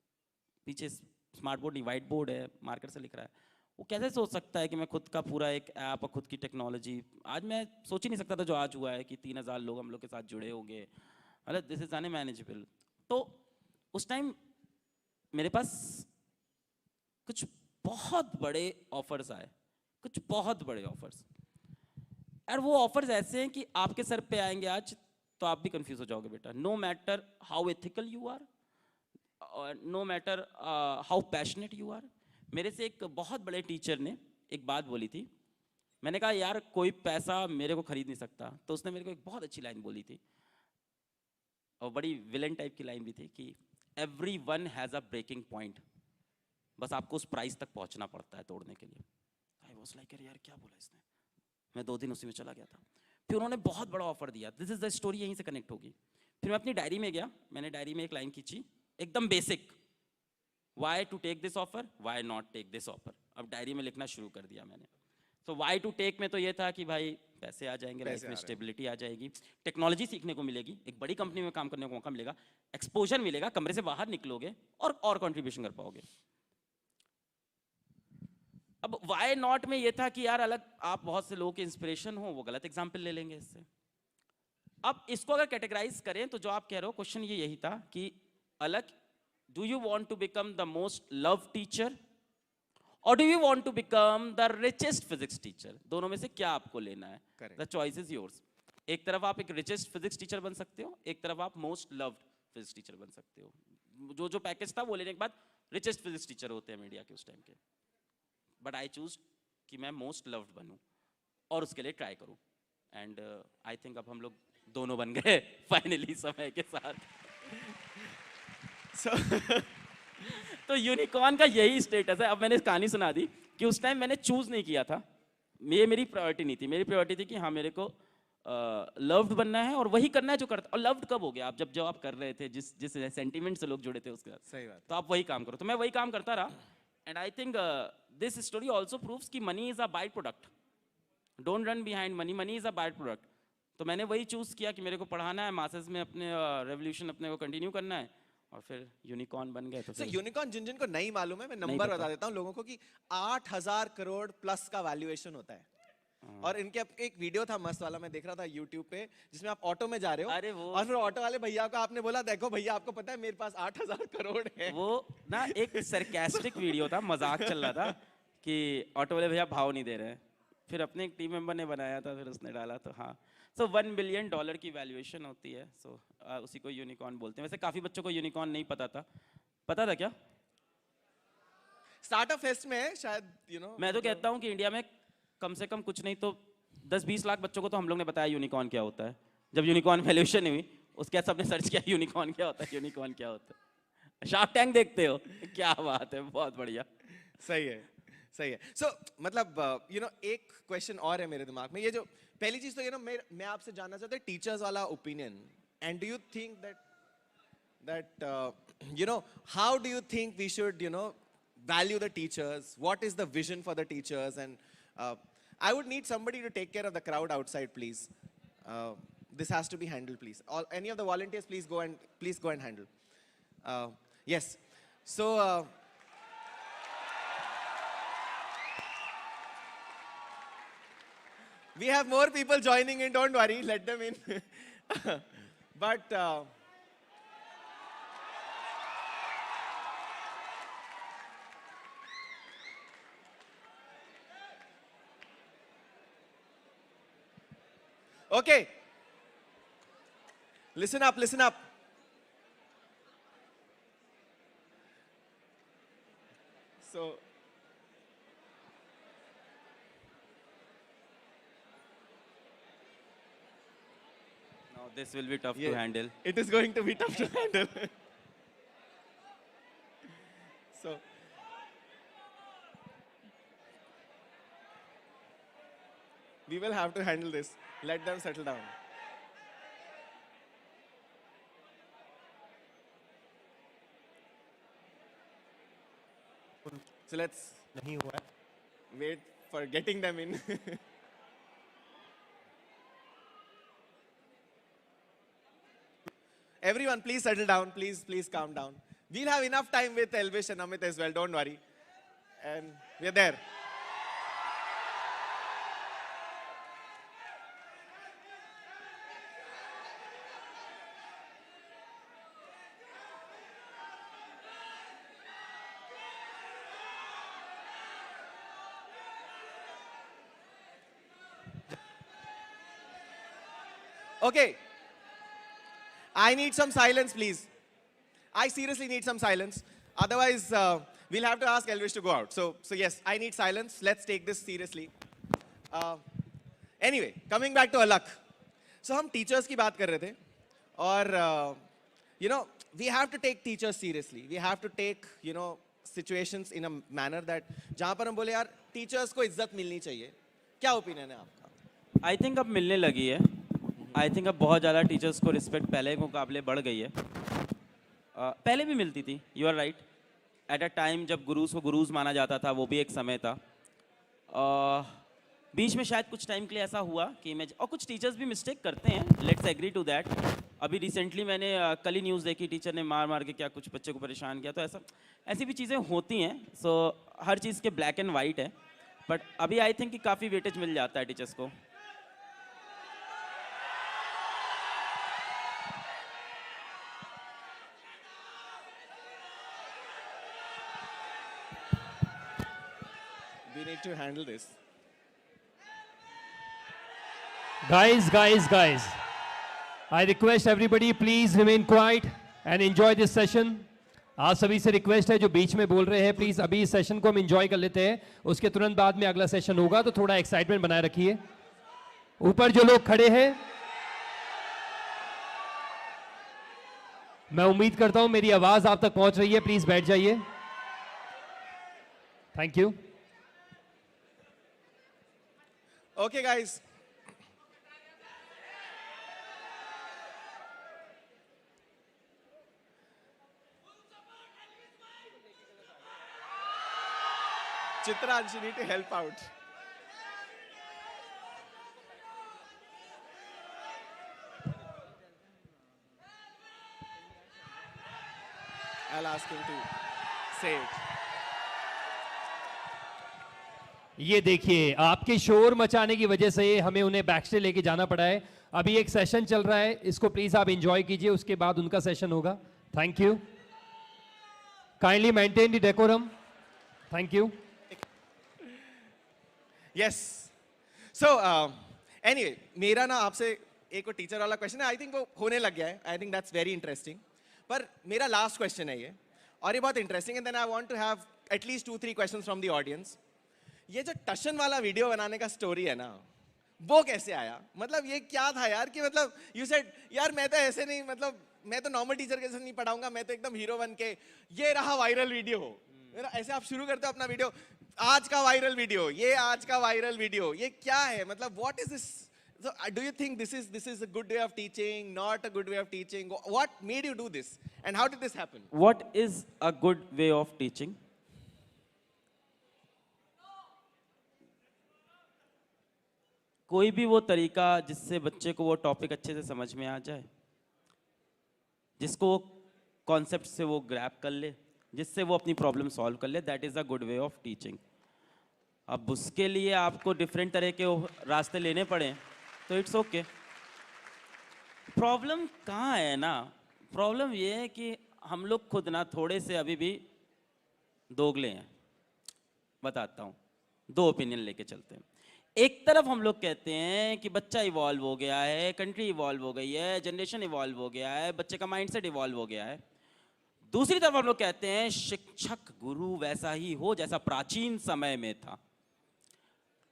पीछे स्मार्ट बोर्ड नहीं, वाइट बोर्ड है, मार्कर से लिख रहा है। वो कैसे सोच सकता है कि मैं खुद का पूरा एक ऐप और खुद की टेक्नोलॉजी, आज मैं सोच ही नहीं सकता था जो आज हुआ है कि 3000 लोग हम लोग के साथ जुड़े होंगे, मतलब दिस इज अनमैनेजेबल। तो उस टाइम मेरे पास कुछ बहुत बड़े ऑफर्स आए, कुछ बहुत बड़े ऑफर्स, और वो ऑफर्स ऐसे हैं कि आपके सर पे आएंगे आज तो आप भी कंफ्यूज हो जाओगे बेटा। No matter how ethical you are, no matter how passionate you are. मेरे से एक बहुत बड़े टीचर ने एक बात बोली थी, मैंने कहा यार कोई पैसा मेरे को खरीद नहीं सकता, तो उसने मेरे को एक बहुत अच्छी लाइन बोली थी, और बड़ी विलन टाइप की लाइन भी थी कि everyone has a breaking point, बस आपको उस प्राइस तक पहुंचना पड़ता है तोड़ने के लिए। आई वॉज लाइक यार क्या बोला इसने, मैं 2 दिन उसी में चला गया था। फिर उन्होंने बहुत बड़ा ऑफर दिया, दिस इज द स्टोरी, यहीं से कनेक्ट होगी। फिर मैं अपनी डायरी में गया, मैंने डायरी में एक लाइन खींची एकदम basic, why to take this offer, why not take this offer. अब डायरी में लिखना शुरू कर दिया मैंने। तो वाई टू टेक में तो ये था कि भाई पैसे आ जाएंगे, लाइफ में स्टेबिलिटी आ जाएगी, टेक्नोलॉजी सीखने को मिलेगी, एक बड़ी कंपनी में काम करने को मौका मिलेगा, एक्सपोजर मिलेगा, कमरे से बाहर निकलोगे और कंट्रीब्यूशन कर पाओगे। अब वाई नॉट में ये था कि यार अलग, आप बहुत से लोगों के इंस्पिरेशन हो, वो गलत एग्जाम्पल ले लेंगे इससे। अब इसको अगर कैटेगराइज करें तो जो आप कह रहे हो क्वेश्चन ये यही था कि अलग, do you want to become the most love teacher और do you want to become the richest physics teacher? दोनों में से क्या आपको लेना है? The choice is yours. एक तरफ आप एक रिचेस्ट फिजिक्स टीचर बन सकते हो, एक तरफ आप मोस्ट लव्ड फिजिक्स टीचर बन सकते हो। जो पैकेज था वो लेने के बाद रिचेस्ट फिजिक्स टीचर होते हैं मीडिया के उस टाइम के, बट आई चूज कि मैं मोस्ट लव्ड बनूं और उसके लिए ट्राई करूं। एंड आई थिंक अब हम लोग दोनों बन गए फाइनली समय के साथ। तो यूनिकॉर्न का यही स्टेटस है। अब मैंने कहानी सुना दी कि उस टाइम मैंने चूज नहीं किया था, ये मेरी प्रायोरिटी नहीं थी। मेरी प्रायोरिटी थी कि हाँ मेरे को लव्ड बनना है और वही करना है जो करता। और लव्ड कब हो गया? आप जब आप कर रहे थे, जिस सेंटिमेंट से लोग जुड़े थे उसके साथ। सही बात। तो आप वही काम करो। तो मैं वही काम करता रहा। And I think this story also proves कि money is a byproduct, don't run behind money, money is a byproduct. तो मैंने वही चूज किया कि मेरे को पढ़ाना है, मास्टर्स में अपने रेवोल्यूशन अपने को कंटिन्यू करना है, और फिर यूनिकॉर्न बन गए। तो यूनिकॉर्न जिन जिन को नहीं मालूम है, मैं नंबर बता देता हूँ लोगों को कि 8,000 करोड़ प्लस का वैल्यूएशन होता है। और इनके एक वीडियो था मस्त वाला, मैं देख रहा था यूट्यूब पे, जिसमें आप ऑटो में जा रहे हो। अरे वो, और फिर ऑटो वाले भैया को आपने बोला, देखो भैया आपको पता है मेरे पास 8,000 करोड़ है। वो ना एक सरकास्टिक वीडियो था, मजाक चल रहा था कि ऑटो वाले भैया भाव नहीं दे रहे हैं। फिर अपने एक टीम मेंबर ने बनाया था, फिर उसने डाला। तो हाँ, सो $1 बिलियन की वैल्यूएशन होती है। सो उसी को यूनिकॉर्न बोलते हैं। वैसे काफी बच्चों को यूनिकॉर्न नहीं पता था। पता था क्या? स्टार्टअप फेस्ट में शायद मैं तो कहता हूँ कि इंडिया में कम से कम कुछ नहीं तो 10-20 लाख बच्चों को तो हम लोग ने बताया यूनिकॉर्न क्या होता है। जब यूनिकॉर्न वैल्यूएशन हुई उसके बाद सबने सर्च किया यूनिकॉर्न क्या होता है, यूनिकॉर्न क्या होता है। शार्क टैंक देखते हो? क्या बात है, बहुत बढ़िया। सही है, सही है। सो मतलब एक क्वेश्चन और है मेरे दिमाग में। ये जो पहली चीज तो मैं आपसे जानना चाहता हूँ टीचर्स वाला opinion. And do you think that how do you think we should value the teachers? What is the vision for the teachers? And I would need somebody to take care of the crowd outside, please. This has to be handled, please. Any of the volunteers, please go and handle. Yes. So we have more people joining in. Don't worry, let them in. But okay, listen up. So No, this will be tough to handle. It is going to be tough to handle. So we will have to handle this. Let them settle down. So let's wait for getting them in. Everyone, please settle down. Please calm down. We'll have enough time with Elvish and Amit as well. Don't worry. And we're there. Okay. I need some silence, please. I seriously need some silence. Otherwise, we'll have to ask Elvish to go out. So yes, I need silence. Let's take this seriously. Anyway, coming back to Alak. So हम teachers की बात कर रहे थे और we have to take teachers seriously. We have to take situations in a manner that जहाँ पर हम बोले यार teachers को इज्जत मिलनी चाहिए. क्या opinion है आपका? I think अब मिलने लगी है आई थिंक अब बहुत ज़्यादा टीचर्स को रिस्पेक्ट पहले के मुकाबले बढ़ गई है। पहले भी मिलती थी, you are right. At a time जब गुरुज को गुरुज माना जाता था, वो भी एक समय था। बीच में शायद कुछ टाइम के लिए ऐसा हुआ कि मैं, और कुछ टीचर्स भी मिस्टेक करते हैं, लेट्स एग्री टू दैट। अभी रिसेंटली मैंने कल ही न्यूज़ देखी, टीचर ने मार मार के क्या कुछ बच्चे को परेशान किया, तो ऐसी भी चीज़ें होती हैं। सो हर चीज़ के ब्लैक एंड वाइट है, बट अभी आई थिंक कि काफ़ी वेटेज मिल जाता है टीचर्स को। We need to handle this. Guys, I request everybody please remain quiet and enjoy this session. आप सभी से रिक्वेस्ट है जो बीच में बोल रहे हैं, प्लीज अभी इस सेशन को हम एंजॉय कर लेते हैं, उसके तुरंत बाद में अगला सेशन होगा, तो थोड़ा एक्साइटमेंट बनाए रखिए। ऊपर जो लोग खड़े हैं, मैं उम्मीद करता हूं मेरी आवाज आप तक पहुंच रही है, प्लीज बैठ जाइए। Thank you. Okay, guys. Chitran, you need to help out. I'll ask him to say it. ये देखिए, आपके शोर मचाने की वजह से हमें उन्हें बैक स्टेज लेके जाना पड़ा है। अभी एक सेशन चल रहा है, इसको प्लीज आप एंजॉय कीजिए, उसके बाद उनका सेशन होगा। Thank you. Kindly maintain the decorum. Thank you. Yes. So, anyway, मेरा ना आपसे एक टीचर वाला क्वेश्चन है, आई थिंक वो होने लग गया है, I think that's very interesting. पर मेरा लास्ट क्वेश्चन है ये, और ये बहुत इंटरेस्टिंग है, then I want to have at least 2-3 questions from the audience. ये जो टशन वाला वीडियो बनाने का स्टोरी है ना, वो कैसे आया? मतलब ये क्या था यार, कि मतलब यू सेड यार मैं तो ऐसे नहीं, मतलब मैं तो नॉर्मल टीचर के साथ नहीं पढ़ाऊंगा, मैं तो एकदम हीरो बन के, ये रहा वायरल वीडियो। ऐसे आप शुरू करते हो अपना वीडियो, आज का वायरल वीडियो, ये आज का वायरल वीडियो, ये क्या है? मतलब what is this? So, do you think this is a good way of teaching, not a good way of teaching? What made you do this, and how did this happen? What is a good way of teaching? कोई भी वो तरीका जिससे बच्चे को वो topic अच्छे से समझ में आ जाए, जिसको कॉन्सेप्ट से वो ग्रैब कर ले, जिससे वो अपनी प्रॉब्लम सॉल्व कर ले, that is a good way of teaching. अब उसके लिए आपको डिफरेंट तरह के रास्ते लेने पड़े तो इट्स ओके। प्रॉब्लम कहाँ है ना, प्रॉब्लम ये है कि हम लोग खुद ना थोड़े से अभी भी दोगले हैं। बताता हूँ, 2 ओपिनियन लेके चलते हैं। एक तरफ हम लोग कहते हैं कि बच्चा इवॉल्व हो गया है, कंट्री इवॉल्व हो गई है, जनरेशन इवॉल्व हो गया है, बच्चे का माइंडसेट इवॉल्व हो गया है। दूसरी तरफ हम लोग कहते हैं शिक्षक गुरु वैसा ही हो जैसा प्राचीन समय में था।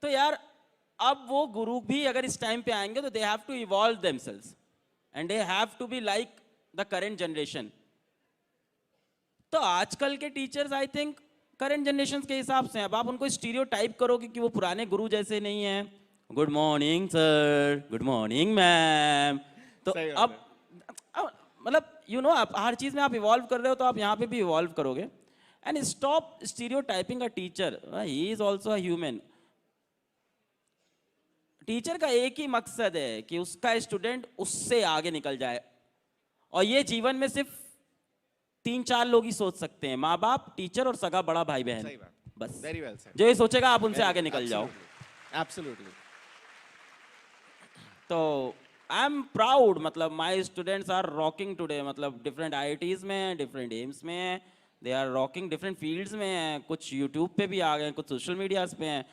तो यार अब वो गुरु भी अगर इस टाइम पे आएंगे तो they have to evolve themselves and they have to be like the current generation. तो आजकल के teachers I think current generation के हिसाब से, अब आप उनको स्टीरियोटाइप करोगे कि वो पुराने गुरु जैसे नहीं है, good morning sir, good morning ma'am, तो अब मतलब यू नो आप हर चीज में आप इवॉल्व कर रहे हो, तो आप यहाँ पे भी इवॉल्व करोगे। And stop stereotyping a teacher, he is also a human. Teacher का एक ही मकसद है कि उसका स्टूडेंट उससे आगे निकल जाए, और ये जीवन में सिर्फ 3-4 लोग ही सोच सकते हैं, माँ बाप, टीचर और सगा बड़ा भाई बहन, बस। Very well said. जो ये सोचेगा आप उनसे आगे निकल जाओ। Absolutely. तो आई एम प्राउड, मतलब my students are rocking today, मतलब डिफरेंट IITs में हैं, डिफरेंट एम्स में हैं, they are rocking different fields में हैं, कुछ यूट्यूब पे भी आ गए, कुछ सोशल मीडियाज पे हैं।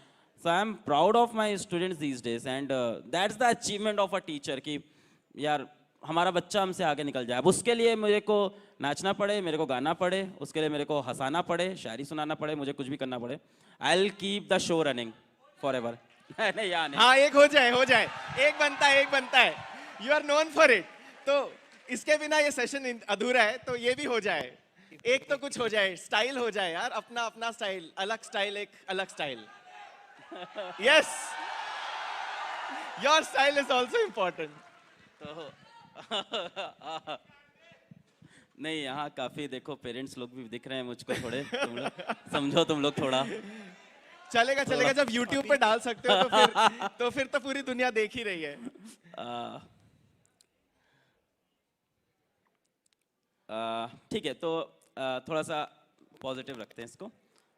So I am proud of my students these days, and that's the achievement of a teacher कि यार हमारा बच्चा हमसे आगे निकल जाए। अब उसके लिए मेरे को नाचना पड़े, मेरे को गाना पड़े, उसके लिए मेरे को हंसाना पड़े, शायरी सुनाना पड़े, मुझे कुछ भी करना पड़े, I will keep the show running forever. हाँ, एक हो जाए, एक बनता है, you are known for it. तो इसके बिना ये सेशन अधूरा है, तो ये भी हो जाए, एक तो कुछ हो जाए, स्टाइल हो जाए यार, अपना स्टाइल, अलग स्टाइल, एक अलग style. Yes, your style is also important. तो नहीं, यहाँ काफी देखो पेरेंट्स लोग भी दिख रहे हैं मुझको थोड़े, तुम लोग समझो, तुम लोग थोड़ा चलेगा चलेगा, जब YouTube पे डाल सकते हो तो फिर तो पूरी दुनिया देख ही रही है। ठीक है, तो थोड़ा सा पॉजिटिव रखते हैं इसको।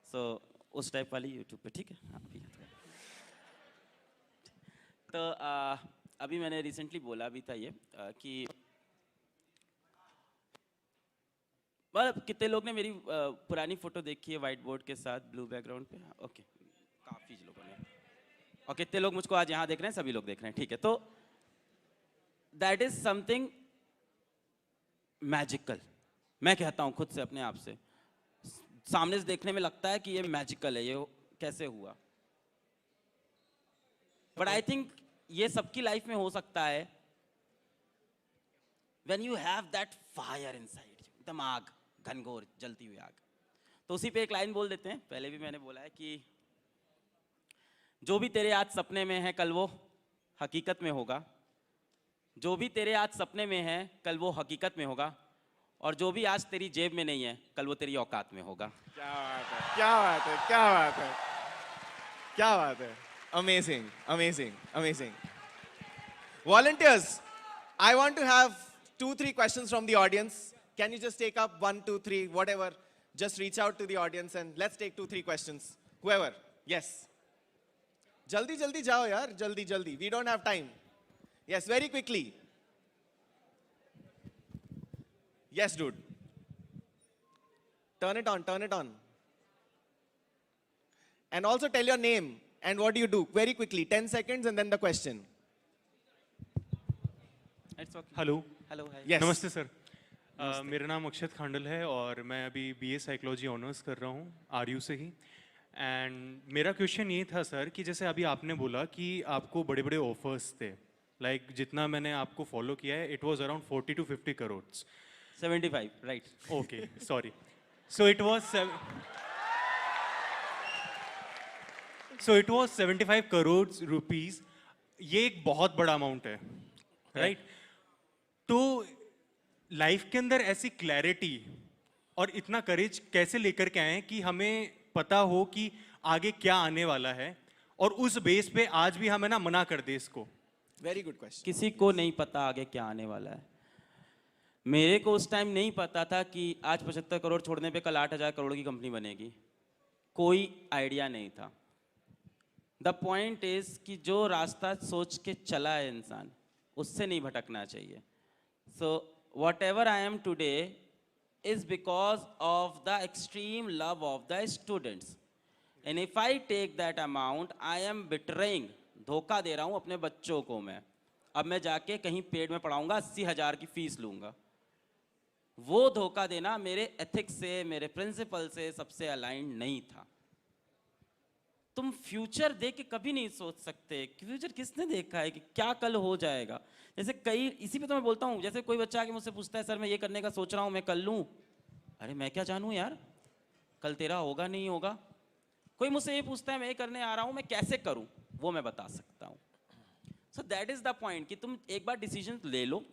सो उस टाइप वाली यूट्यूब पे, ठीक है। हाँ, अभी तो अभी मैंने रिसेंटली बोला भी था ये कि मतलब कितने लोग ने मेरी पुरानी फोटो देखी है वाइट बोर्ड के साथ ब्लू बैकग्राउंड पे? ओके, काफी लोगों ने। और कितने लोग मुझको आज यहाँ देख रहे हैं? सभी लोग देख रहे हैं, ठीक है। तो दैट इज समथिंग मैजिकल। मैं कहता हूँ खुद से, अपने आप से, सामने से देखने में लगता है कि ये मैजिकल है, ये कैसे हुआ। बट आई थिंक ये सबकी लाइफ में हो सकता है when you have that fire inside, एकदम आग, घनघोर जलती हुई आग। तो उसी पे एक लाइन बोल देते हैं, पहले भी मैंने बोला है कि जो भी तेरे आज सपने में है कल वो हकीकत में होगा, जो भी तेरे आज सपने में है कल वो हकीकत में होगा, और जो भी आज तेरी जेब में नहीं है कल वो तेरी औकात में होगा। क्या बात है, क्या बात है, क्या बात है, क्या बात है। Amazing, amazing, amazing. Volunteers, I want to have 2-3 questions from the audience. Can you just take up 1, 2, 3, whatever? Just reach out to the audience and let's take 2-3 questions. Whoever, yes. Jaldi, jaldi jao yaar, jaldi, jaldi. We don't have time. Yes, very quickly. Yes, dude. Turn it on, turn it on. And also tell your name. And what do you do? Very quickly, 10 seconds and then the question. Hello. Hello, Yes. नमस्ते sir. मेरा नाम अक्षत खांडल है और मैं अभी BA psychology honours कर रहा हूँ RU से ही। एंड मेरा क्वेश्चन ये था सर कि जैसे अभी आपने बोला कि आपको बड़े बड़े ऑफर्स थे, लाइक जितना मैंने आपको फॉलो किया है it was around 40 to 50 crore. 75, right. Okay, sorry. So it was 75 crore rupees. ये एक बहुत बड़ा अमाउंट है, राइट? तो लाइफ के अंदर ऐसी क्लैरिटी और इतना करेज कैसे लेकर के आए कि हमें पता हो कि आगे क्या आने वाला है और उस बेस पे आज भी हमें ना मना कर दे इसको? Very good question. किसी को नहीं पता आगे क्या आने वाला है। मेरे को उस टाइम नहीं पता था कि आज 75 करोड़ छोड़ने पे कल 8,000 करोड़ की कंपनी बनेगी। कोई आइडिया नहीं था। द पॉइंट इज कि जो रास्ता सोच के चला है इंसान, उससे नहीं भटकना चाहिए। So whatever I am today is because of the extreme love of the students, and if I take that amount I am betraying, धोखा दे रहा हूं अपने बच्चों को। मैं अब मैं जाके कहीं पेड में पढ़ाऊंगा, 80,000 की फीस लूंगा। वो धोखा देना मेरे एथिक्स से, मेरे प्रिंसिपल से सबसे अलाइंड नहीं था। तुम फ्यूचर देख के कभी नहीं सोच सकते। फ्यूचर किसने देखा है कि क्या कल हो जाएगा? जैसे कई, इसी पे तो मैं बोलता हूँ, जैसे कोई बच्चा आके मुझसे पूछता है सर मैं ये करने का सोच रहा हूँ, मैं कर लूँ। अरे मैं क्या जानूँ यार, कल तेरा होगा नहीं होगा। कोई मुझसे ये पूछता है मैं ये करने आ रहा हूँ, मैं कैसे करूँ, वो मैं बता सकता हूँ। So that is the point कि तुम एक बार डिसीजन ले लो,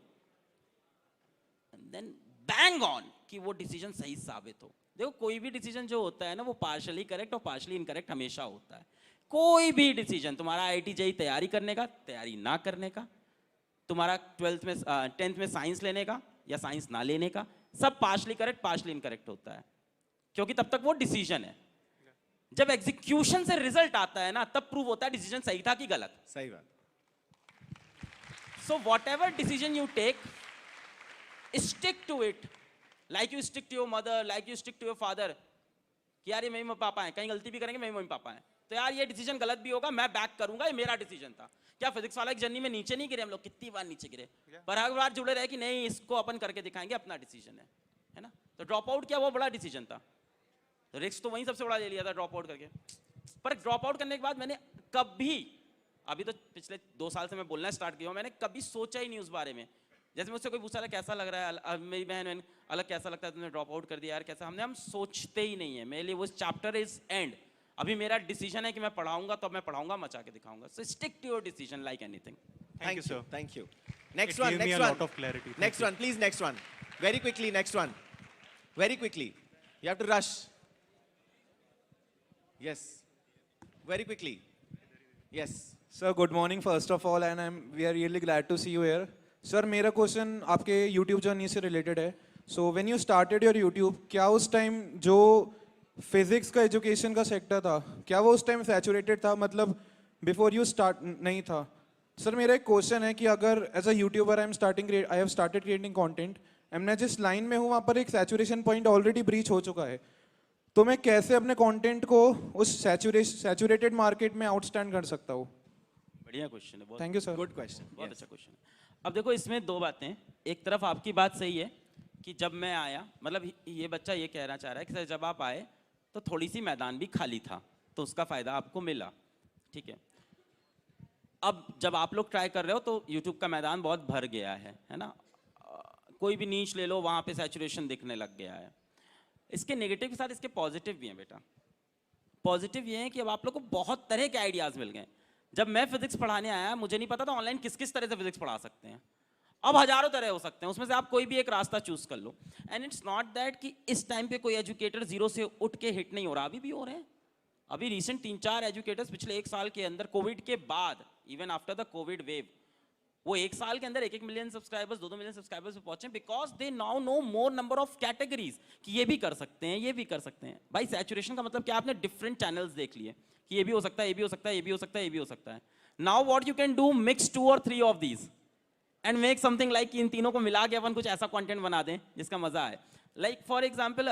देन बैंग ऑन कि वो डिसीजन सही साबित हो। देखो कोई भी डिसीजन जो होता है ना, वो पार्शली करेक्ट और पार्शली इनकरेक्ट हमेशा होता है। कोई भी डिसीजन, तुम्हारा IIT JEE तैयारी करने का, तैयारी ना करने का, तुम्हारा 10th में साइंस लेने का या साइंस ना लेने का, सब पार्शली करेक्ट पार्शली इनकरेक्ट होता है, क्योंकि तब तक वो डिसीजन है। जब एग्जीक्यूशन से रिजल्ट आता है ना, तब प्रूव होता है डिसीजन सही था कि गलत। सही बात। So whatever decision you take, stick to it, like you stick to your mother, like you stick to your father. कि यार ये मम्मी पापा हैं, कहीं गलती भी करेंगे मेरे मम्मी पापा हैं, तो यार ये डिसीजन गलत भी होगा, मैं बैक करूंगा, ये मेरा डिसीजन था। क्या फिजिक्स वाला की जर्नी में नीचे नहीं गिरे हम लोग? कितनी बार नीचे गिरे, पर हर बार जुड़े रहे कि नहीं इसको अपन करके दिखाएंगे, अपना डिसीजन है ना। तो ड्रॉप आउट क्या, वो बड़ा डिसीजन था। तो रिस्क तो वहीं सबसे बड़ा ले लिया था ड्रॉप आउट करके। पर ड्रॉप आउट करने के बाद मैंने कभी, अभी तो पिछले 2 साल से मैं बोलना स्टार्ट किया हूं, मैंने कभी सोचा ही नहीं उस बारे में। जैसे मुझसे कोई पूछा था कैसा लग रहा है, मेरी बहन अलग कैसा लगता है तुमने ड्रॉप आउट कर दिया यार कैसा, हम सोचते ही नहीं है। मेरे लिए वो चैप्टर इज एंड। अभी मेरा डिसीजन है कि मैं पढ़ाऊंगा, तो मैं पढ़ाऊंगा, मचा के दिखाऊंगा। So stick to your decision like anything. Thank you, sir. Thank you. Next It one, gave me next a one. lot of clarity. Thank Next you. one, please, next one. Very quickly, next one. Very quickly. You have to rush. Yes. Very quickly. Yes. Sir, good morning first of all, and we are really glad to see you here. Sir, मेरा question आपके YouTube journey से related है. So when you started your YouTube, क्या उस time जो physics का education का sector था, क्या वो उस टाइम सैचुरेटेड था? मतलब बिफोर यू स्टार्ट नहीं था. सर मेरा एक क्वेश्चन है कि अगर as a YouTuber I have started creating content and मैं जिस लाइन में हूँ वहाँ पर एक सैचुरेशन पॉइंट ऑलरेडी ब्रीच हो चुका है, तो मैं कैसे अपने कंटेंट को उस सैचुरेटेड मार्केट में आउटस्टैंड कर सकता हूँ? बढ़िया क्वेश्चन है, बहुत thank you sir. Good question. बहुत Yes. अच्छा क्वेश्चन है. अब देखो इसमें दो बातें हैं. एक तरफ आपकी बात सही है कि जब मैं आया, मतलब ये बच्चा ये कहना चाह रहा है कि सर जब आप आए तो थोड़ी सी मैदान भी खाली था, तो उसका फायदा आपको मिला. ठीक है. अब जब आप लोग ट्राई कर रहे हो तो यूट्यूब का मैदान बहुत भर गया है ना. कोई भी नीच ले लो, वहाँ पे सैचुरेशन दिखने लग गया है. इसके नेगेटिव के साथ इसके पॉजिटिव भी हैं बेटा. पॉजिटिव ये है कि अब आप लोग को बहुत तरह के आइडियाज मिल गए. जब मैं फिजिक्स पढ़ाने आया, मुझे नहीं पता था ऑनलाइन किस किस तरह से फिजिक्स पढ़ा सकते हैं. अब हजारों तरह हो सकते हैं, उसमें से आप कोई भी एक रास्ता चूज कर लो. एंड इट्स नॉट दैट कि इस टाइम पे कोई एजुकेटर जीरो से उठ के हिट नहीं हो रहा, अभी भी हो रहे हैं. अभी रिसेंट 3-4 एजुकेटर्स पिछले एक साल के अंदर, कोविड के बाद, even after the Covid wave, वो एक साल के अंदर 1-1 मिलियन सब्सक्राइबर्स, 2-2 मिलियन सब्सक्राइबर्स पे पहुंचे, because they now no more number of categories कि ये भी कर सकते हैं, ये भी कर सकते हैं. भाई सैचुरेशन का मतलब क्या? आपने डिफरेंट चैनल्स देख लिए कि ये भी हो सकता है, ये भी हो सकता है, ये भी हो सकता है, ये भी हो सकता है. Now what you can do, mix 2 or 3 of these and make something like in तीनों को मिला के अपन कुछ ऐसा कंटेंट बना दें जिसका मजा आए. Like for example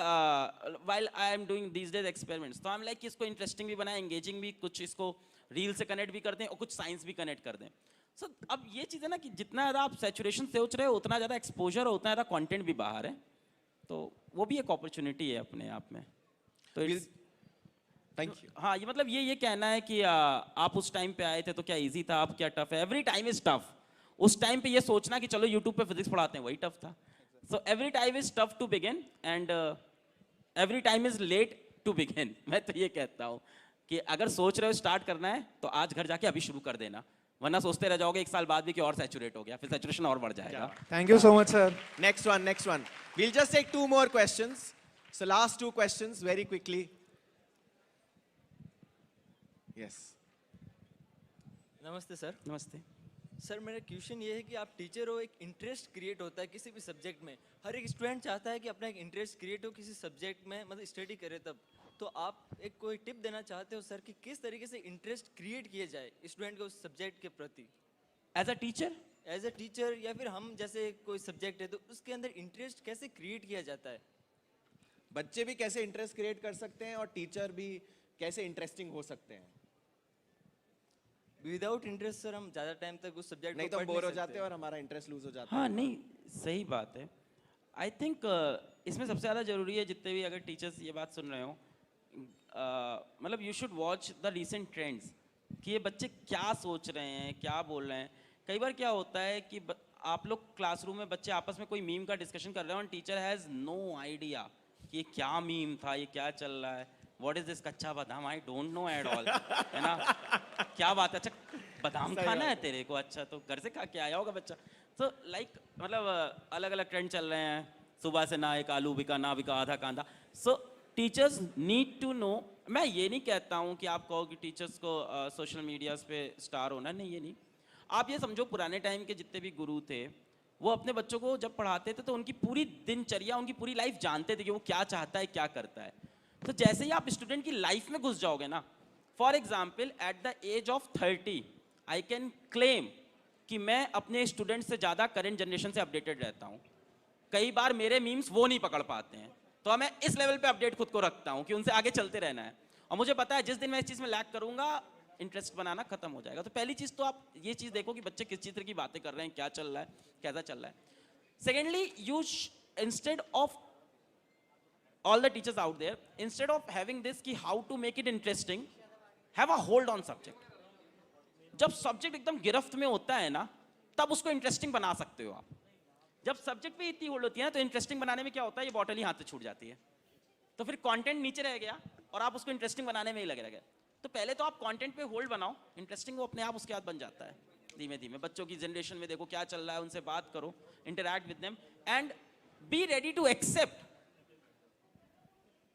while I am doing these days experiments, तो आई एम लाइक इसको इंटरेस्टिंग भी बनाए, एंगेजिंग भी, कुछ इसको रील से कनेक्ट भी कर दें और कुछ साइंस भी कनेक्ट कर दें. सो अब ये चीज़ है ना कि जितना ज़्यादा आप सैचुरेशन सोच रहे हो उतना ज़्यादा एक्सपोजर और उतना ज़्यादा कंटेंट भी बाहर है, तो वो भी एक अपॉर्चुनिटी है अपने आप में. तो Thank you. हाँ, ये मतलब ये कहना है कि आप उस टाइम पे आए थे तो क्या इजी था, अब क्या टफ है? Every time is tough. उस टाइम पे ये सोचना कि चलो यूट्यूब पे फिजिक्स पढ़ाते हैं, वही टफ था. So every time is tough to begin and every time is late to begin. मैं तो ये कहता हूँ कि अगर सोच रहे हो स्टार्ट करना है तो आज घर जाके अभी शुरू कर देना, वरना सोचते रह जाओगे एक साल बाद भी कि और सैचुरेट हो गया, फिर सैचुरेशन और बढ़ जाएगा. Thank you so much sir. Next one, next one. We'll just take 2 more questions. So last 2 questions very quickly. Yes. नमस्ते सर. नमस्ते. सर मेरा क्वेश्चन ये है कि आप टीचर हो, एक इंटरेस्ट क्रिएट होता है किसी भी सब्जेक्ट में. हर एक स्टूडेंट चाहता है कि अपना एक इंटरेस्ट क्रिएट हो किसी सब्जेक्ट में, मतलब स्टडी करे तब. तो आप एक कोई टिप देना चाहते हो सर कि किस तरीके से इंटरेस्ट क्रिएट किया जाए स्टूडेंट के उस सब्जेक्ट के प्रति, as a teacher? As a teacher या फिर हम जैसे कोई सब्जेक्ट है तो उसके अंदर इंटरेस्ट कैसे क्रिएट किया जाता है? बच्चे भी कैसे इंटरेस्ट क्रिएट कर सकते हैं और टीचर भी कैसे इंटरेस्टिंग हो सकते हैं. विदाउट इंटरेस्ट सर हम ज़्यादा टाइम तक उस सब्जेक्ट नहीं तो बोर हो जाते हैं और हमारा इंटरेस्ट लूज हो जाता हाँ है. नहीं, सही बात है. आई थिंक इसमें सबसे ज़्यादा ज़रूरी है, जितने भी अगर टीचर्स ये बात सुन रहे हो, मतलब you should watch the recent trends कि ये बच्चे क्या सोच रहे हैं, क्या बोल रहे हैं. कई बार क्या होता है कि आप लोग क्लासरूम में बच्चे आपस में कोई मीम का डिस्कशन कर रहे हो and teacher has no idea कि ये क्या मीम था, ये क्या चल रहा है, व्हाट इज दिस कच्चा बादाम, आई डोंट नो एट ऑल, है ना. क्या बात है, अच्छा बादाम खाना है तेरे को, अच्छा तो घर से खा के आया होगा बच्चा. तो लाइक मतलब अलग अलग ट्रेंड चल रहे हैं, सुबह से ना एक आलू बिका ना बिका आधा कांदा. So teachers need to know. मैं ये नहीं कहता हूँ कि आप कहो कि टीचर्स को सोशल मीडियाज पे स्टार होना, नहीं, ये नहीं. आप ये समझो पुराने टाइम के जितने भी गुरु थे वो अपने बच्चों को जब पढ़ाते थे तो उनकी पूरी दिनचर्या, उनकी पूरी लाइफ जानते थे कि वो क्या चाहता है, क्या करता है. तो जैसे ही आप स्टूडेंट की लाइफ में घुस जाओगे ना, for example at the age of 30 I can claim कि मैं अपने स्टूडेंट से ज़्यादा करंट जनरेशन से अपडेटेड रहता हूँ. कई बार मेरे मीम्स वो नहीं पकड़ पाते हैं, तो मैं इस लेवल पे अपडेट खुद को रखता हूँ कि उनसे आगे चलते रहना है. और मुझे पता है जिस दिन मैं इस चीज़ में लैग करूँगा इंटरेस्ट बनाना खत्म हो जाएगा. तो पहली चीज़ तो आप ये चीज़ देखो कि बच्चे किस चित्र की बातें कर रहे हैं, क्या चल रहा है, कैसा चल रहा है. Secondly, you instead of all the teachers out there, instead of having this कि how to make it interesting, have a hold on subject. जब सब्जेक्ट एकदम गिरफ्त में होता है ना, तब उसको इंटरेस्टिंग बना सकते हो आप. जब सब्जेक्ट पे इतनी होल्ड होती है ना, तो इंटरेस्टिंग बनाने में क्या होता है, ये बॉटल ही हाथ से छूट जाती है, तो फिर कंटेंट नीचे रह गया और आप उसको इंटरेस्टिंग बनाने में ही लगे रह गए. तो पहले तो आप कंटेंट पे होल्ड बनाओ, इंटरेस्टिंग वो अपने आप उसके हाथ बन जाता है. धीमे धीमे बच्चों की जनरेशन में देखो क्या चल रहा है, उनसे बात करो, interact with them and be ready to accept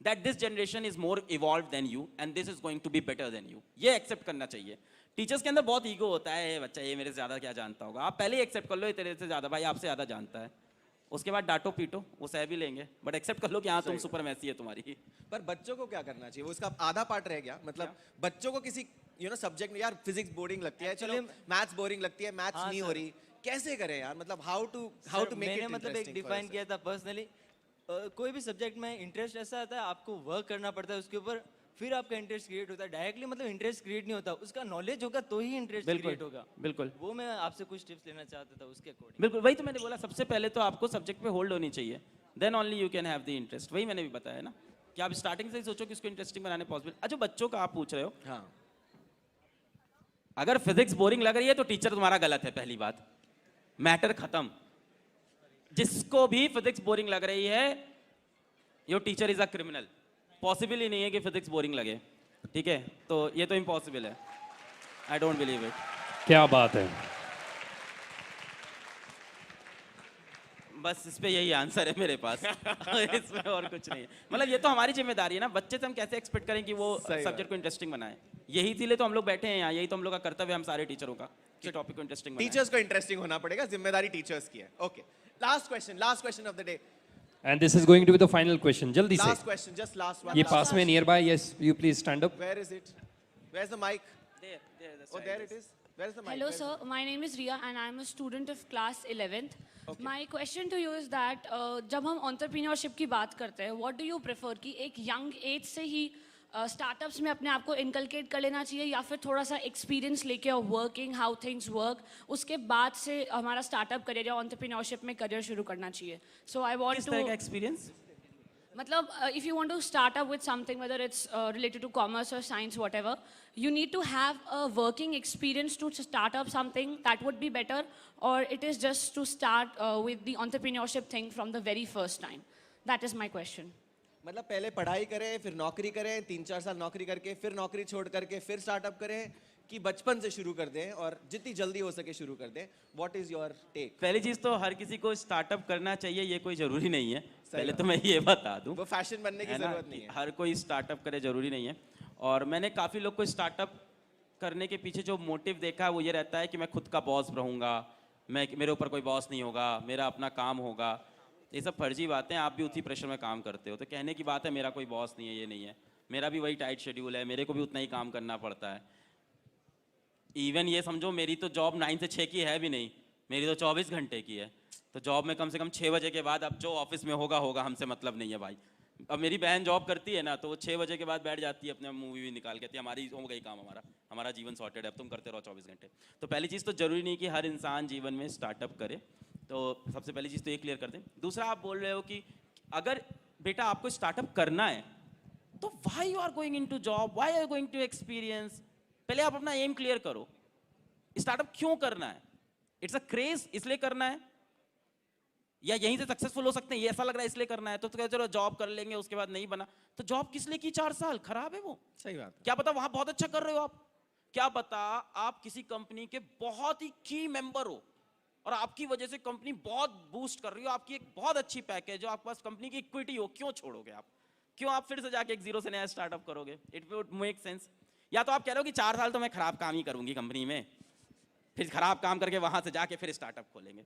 that this generation is more evolved than you and this is going to be better than you. ये एक्सेप्ट करना चाहिए. टीचर्स के अंदर बहुत ईगो होता है, "ये बच्चा ये मेरे से ज़्यादा क्या जानता होगा." आप पहले ही एक्सेप्ट कर लो, ये तेरे से ज़्यादा, भाई आपसे ज़्यादा जानता है. उसके बाद डांटो पीटो, वो सह भी लेंगे, बट एक्सेप्ट कर लो कि हाँ तुम सुपर मैसी है तुम्हारी. पर बच्चों को क्या करना चाहिए? वो इसका आधा पार्ट रह गया, मतलब बच्चों को किसी सब्जेक्ट में, यार फिजिक्स बोरिंग लगती है, चलो मैथ्स बोरिंग लगती है, मैथ्स हाँ, नहीं हो रही, कैसे करें यार? मतलब हाउ टू मेक मैंने इट मतलब एक डिफाइन किया था पर्सनली, कोई भी सब्जेक्ट में इंटरेस्ट ऐसा आता है, आपको वर्क करना पड़ता है उसके ऊपर, फिर आपका इंटरेस्ट क्रिएट होता है. डायरेक्टली मतलब इंटरेस्ट क्रिएट नहीं होता, उसका नॉलेज होगा तो ही इंटरेस्ट क्रिएट होगा. बिल्कुल वो मैं आपसे कुछ टिप्स लेना चाहता था उसके अकॉर्डिंग. बिल्कुल, वही तो मैंने बोला, सबसे पहले तो आपको सब्जेक्ट पे होल्ड होनी चाहिए, then only you can have the interest. वही मैंने भी बताया ना कि आप स्टार्टिंग से ही सोचो कि इसको इंटरेस्टिंग बनाने पॉसिबल. अच्छा, बच्चों का आप पूछ रहे हो, हाँ, अगर फिजिक्स बोरिंग लग रही है तो टीचर तुम्हारा गलत है, पहली बात, मैटर खत्म. जिसको भी फिजिक्स बोरिंग लग रही है, your teacher is a criminal. Possible ही नहीं है कि फिजिक्स बोरिंग लगे, ठीक है? तो ये तो इम्पॉसिबल है. I don't believe it. क्या बात है. बस इस पे यही आंसर है मेरे पास. इसमें और कुछ नहीं है. मतलब ये तो हमारी जिम्मेदारी है ना, बच्चे से हम कैसे एक्सपेक्ट करें कि वो सब्जेक्ट को इंटरेस्टिंग बनाए. यही इसीलिए तो हम लोग बैठे हैं यहाँ, यही तो हम लोग का कर्तव्य है, हम सारे टीचरों का, कि टॉपिक को इंटरेस्टिंग बनाएं. टीचर्स को इंटरेस्टिंग होना पड़ेगा, जिम्मेदारी टीचर्स की है. Okay, last question of the day. And this is going to be the final question. जल्दी से. Last question, just last one. ये पास में nearby. Yes, you please stand up. Where is it? Where's the mic? There, the Oh, side there it is. Where's the mic? Hello, Where's sir. My name is Ria, and I'm a student of class 11th. My question to you is that जब हम entrepreneurship की बात करते हैं, what do you prefer कि एक young age से ही startups में अपने आप को इनकलकेट कर लेना चाहिए, या फिर थोड़ा सा एक्सपीरियंस लेके और वर्किंग हाउ थिंग्स वर्क, उसके बाद से हमारा स्टार्टअप करियर या entrepreneurship में करियर शुरू करना चाहिए? सो आई वांट किस तरह का टू, एक्सपीरियंस? मतलब if you want to start up with something, whether it's related to commerce or science, whatever, you need to have a working experience to start up something. That would be better, or it is just to start with the entrepreneurship thing from the very first time? That is my question. मतलब पहले पढ़ाई करें, फिर नौकरी करें, 3-4 साल नौकरी करके फिर नौकरी छोड़ करके फिर स्टार्टअप करें, कि बचपन से शुरू कर दें और जितनी जल्दी हो सके शुरू कर दें? What is your take? पहली चीज तो हर किसी को स्टार्टअप करना चाहिए, ये कोई जरूरी नहीं है. पहले तो मैं ये बता दूं, वो फैशन बनने की है ना, जरूरत नहीं कि है. हर कोई स्टार्टअप करे, जरूरी नहीं है. और मैंने काफ़ी लोग को स्टार्टअप करने के पीछे जो मोटिव देखा है वो ये रहता है कि मैं खुद का बॉस रहूँगा, मेरे ऊपर कोई बॉस नहीं होगा, मेरा अपना काम होगा. ये सब फर्जी बातें. आप भी उसी प्रेशर में काम करते हो, तो कहने की बात है मेरा कोई बॉस नहीं है, ये नहीं है. मेरा भी वही टाइट शेड्यूल है, मेरे को भी उतना ही काम करना पड़ता है. इवन ये समझो मेरी तो जॉब 9 से 6 की है भी नहीं, मेरी तो 24 घंटे की है. तो जॉब में कम से कम 6 बजे के बाद, अब जो ऑफिस में होगा होगा, हमसे मतलब नहीं है भाई. अब मेरी बहन जॉब करती है ना, तो वो 6 बजे के बाद बैठ जाती है अपने मूवी भी निकाल के, हमारी हो गई काम, हमारा जीवन सॉर्टेड है, अब तुम करते रहो 24 घंटे. तो पहली चीज़ तो जरूरी नहीं कि हर इंसान जीवन में स्टार्टअप करे, तो सबसे पहली चीज़ तो ये क्लियर कर दें. दूसरा, आप बोल रहे हो कि अगर बेटा आपको स्टार्टअप करना है तो why you are going into job, why are going to experience. पहले आप अपना एम क्लियर करो. स्टार्टअप क्यों करना है? इट्स अ क्रेज, इसलिए करना है, या यहीं से सक्सेसफुल हो सकते हैं ये ऐसा लग रहा है इसलिए करना है? तो चलो जॉब कर लेंगे, उसके बाद नहीं बना तो जॉब किस लिए की? 4 साल खराब है वो. सही बात. क्या पता वहां बहुत अच्छा कर रहे हो आप, क्या पता आप किसी कंपनी के बहुत ही की मेंबर हो और आपकी वजह से कंपनी बहुत बूस्ट कर रही हो, आपकी एक बहुत अच्छी पैकेज हो, आपके पास कंपनी की इक्विटी हो. क्यों छोड़ोगे आप? क्यों आप फिर से जाके एक जीरो से नया स्टार्टअप करोगे? It would make sense. या तो आप कह रहे हो कि 4 साल तो मैं खराब काम ही करूंगी कंपनी में, फिर खराब काम करके वहां से जाके फिर स्टार्टअप खोलेंगे.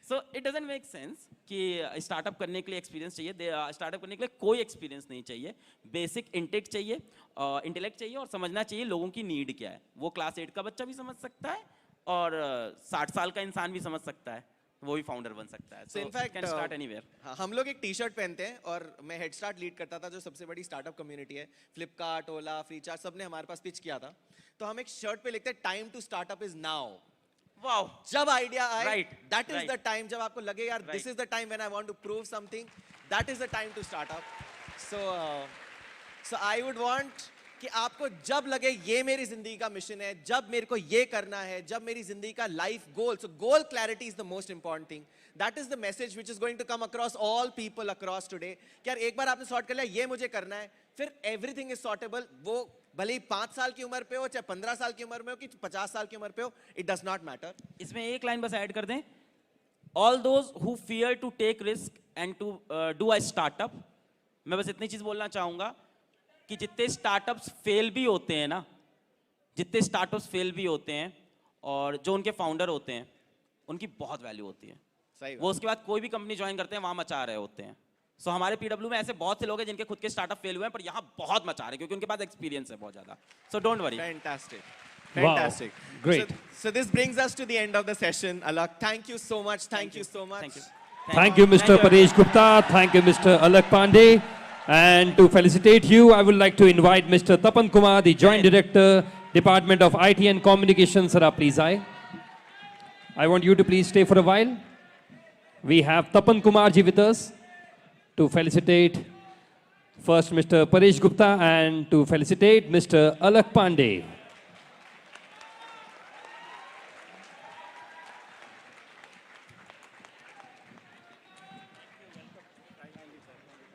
So it doesn't make sense कि स्टार्टअप करने के लिए एक्सपीरियंस चाहिए. स्टार्टअप करने के लिए कोई एक्सपीरियंस नहीं चाहिए. बेसिक इंटेलेक्ट चाहिए, इंटेलेक्ट चाहिए, और समझना चाहिए लोगों की नीड क्या है. वो क्लास 8 का बच्चा भी समझ सकता है और 60 साल का इंसान भी समझ सकता है, वो भी फाउंडर बन सकता है. So in fact, can start anywhere. हाँ, हम लोग एक टी शर्ट पहनते हैं और मैं हेड स्टार्ट लीड करता था, जो सबसे बड़ी स्टार्टअप कम्युनिटी है. फ्लिपकार्ट, ओला, फ्रीचार्ज, सब ने हमारे पास पिच किया था. तो हम एक शर्ट पे लिखते हैं, time to startup is now. Wow. जब आइडिया आए, Right, that is right. The time. जब आपको लगे यार this is the time when I want to prove something, that is the time to start up. So I would want कि आपको जब लगे ये मेरी जिंदगी का मिशन है, जब मेरे को ये करना है, जब मेरी जिंदगी का life goal, so goal clarity is the most important thing. That is the message which is going to come across all people across today. कि यार एक बार आपने सॉर्ट कर लिया ये मुझे करना है, फिर एवरीथिंग इज सॉर्टेबल. वो भले ही 5 साल की उम्र पे हो, चाहे 15 साल की उम्र में हो, कि 50 साल की उम्र पे हो, इट डज नॉट मैटर. इसमें एक लाइन बस ऐड कर दें, all those who fear to take risk and to do a startup. मैं बस इतनी चीज बोलना चाहूंगा कि जितने स्टार्टअप्स फेल भी होते हैं ना, जितने स्टार्टअप्स फेल भी होते हैं और जो उनके फाउंडर होते हैं उनकी बहुत वैल्यू होती है. सही वो उसके बाद कोई भी कंपनी ज्वाइन करते हैं वहां मचा रहे होते हैं. सो हमारे पीडब्ल्यू में ऐसे बहुत से लोग हैं जिनके खुद के स्टार्टअप फेल हुए हैं पर यहाँ बहुत मचा रहे हैं क्योंकि उनके पास एक्सपीरियंस है बहुत ज्यादा. So don't worry. Fantastic. Wow. Fantastic. Great. So this brings us to the end of the session. Alak, thank you so much. Thank you so much. Thank you. Thank you, Mr. Paresh Gupta. Thank you, Mr. Alak Pandey. And to felicitate you, I would like to invite Mr. Tapan Kumar, the Joint Director, Department of IT and Communications. Sir, please I want you to please stay for a while. We have Tapan Kumar ji with us to felicitate first Mr. Paresh Gupta and to felicitate Mr. Alak Pandey.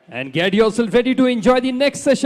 And get yourself ready to enjoy the next session.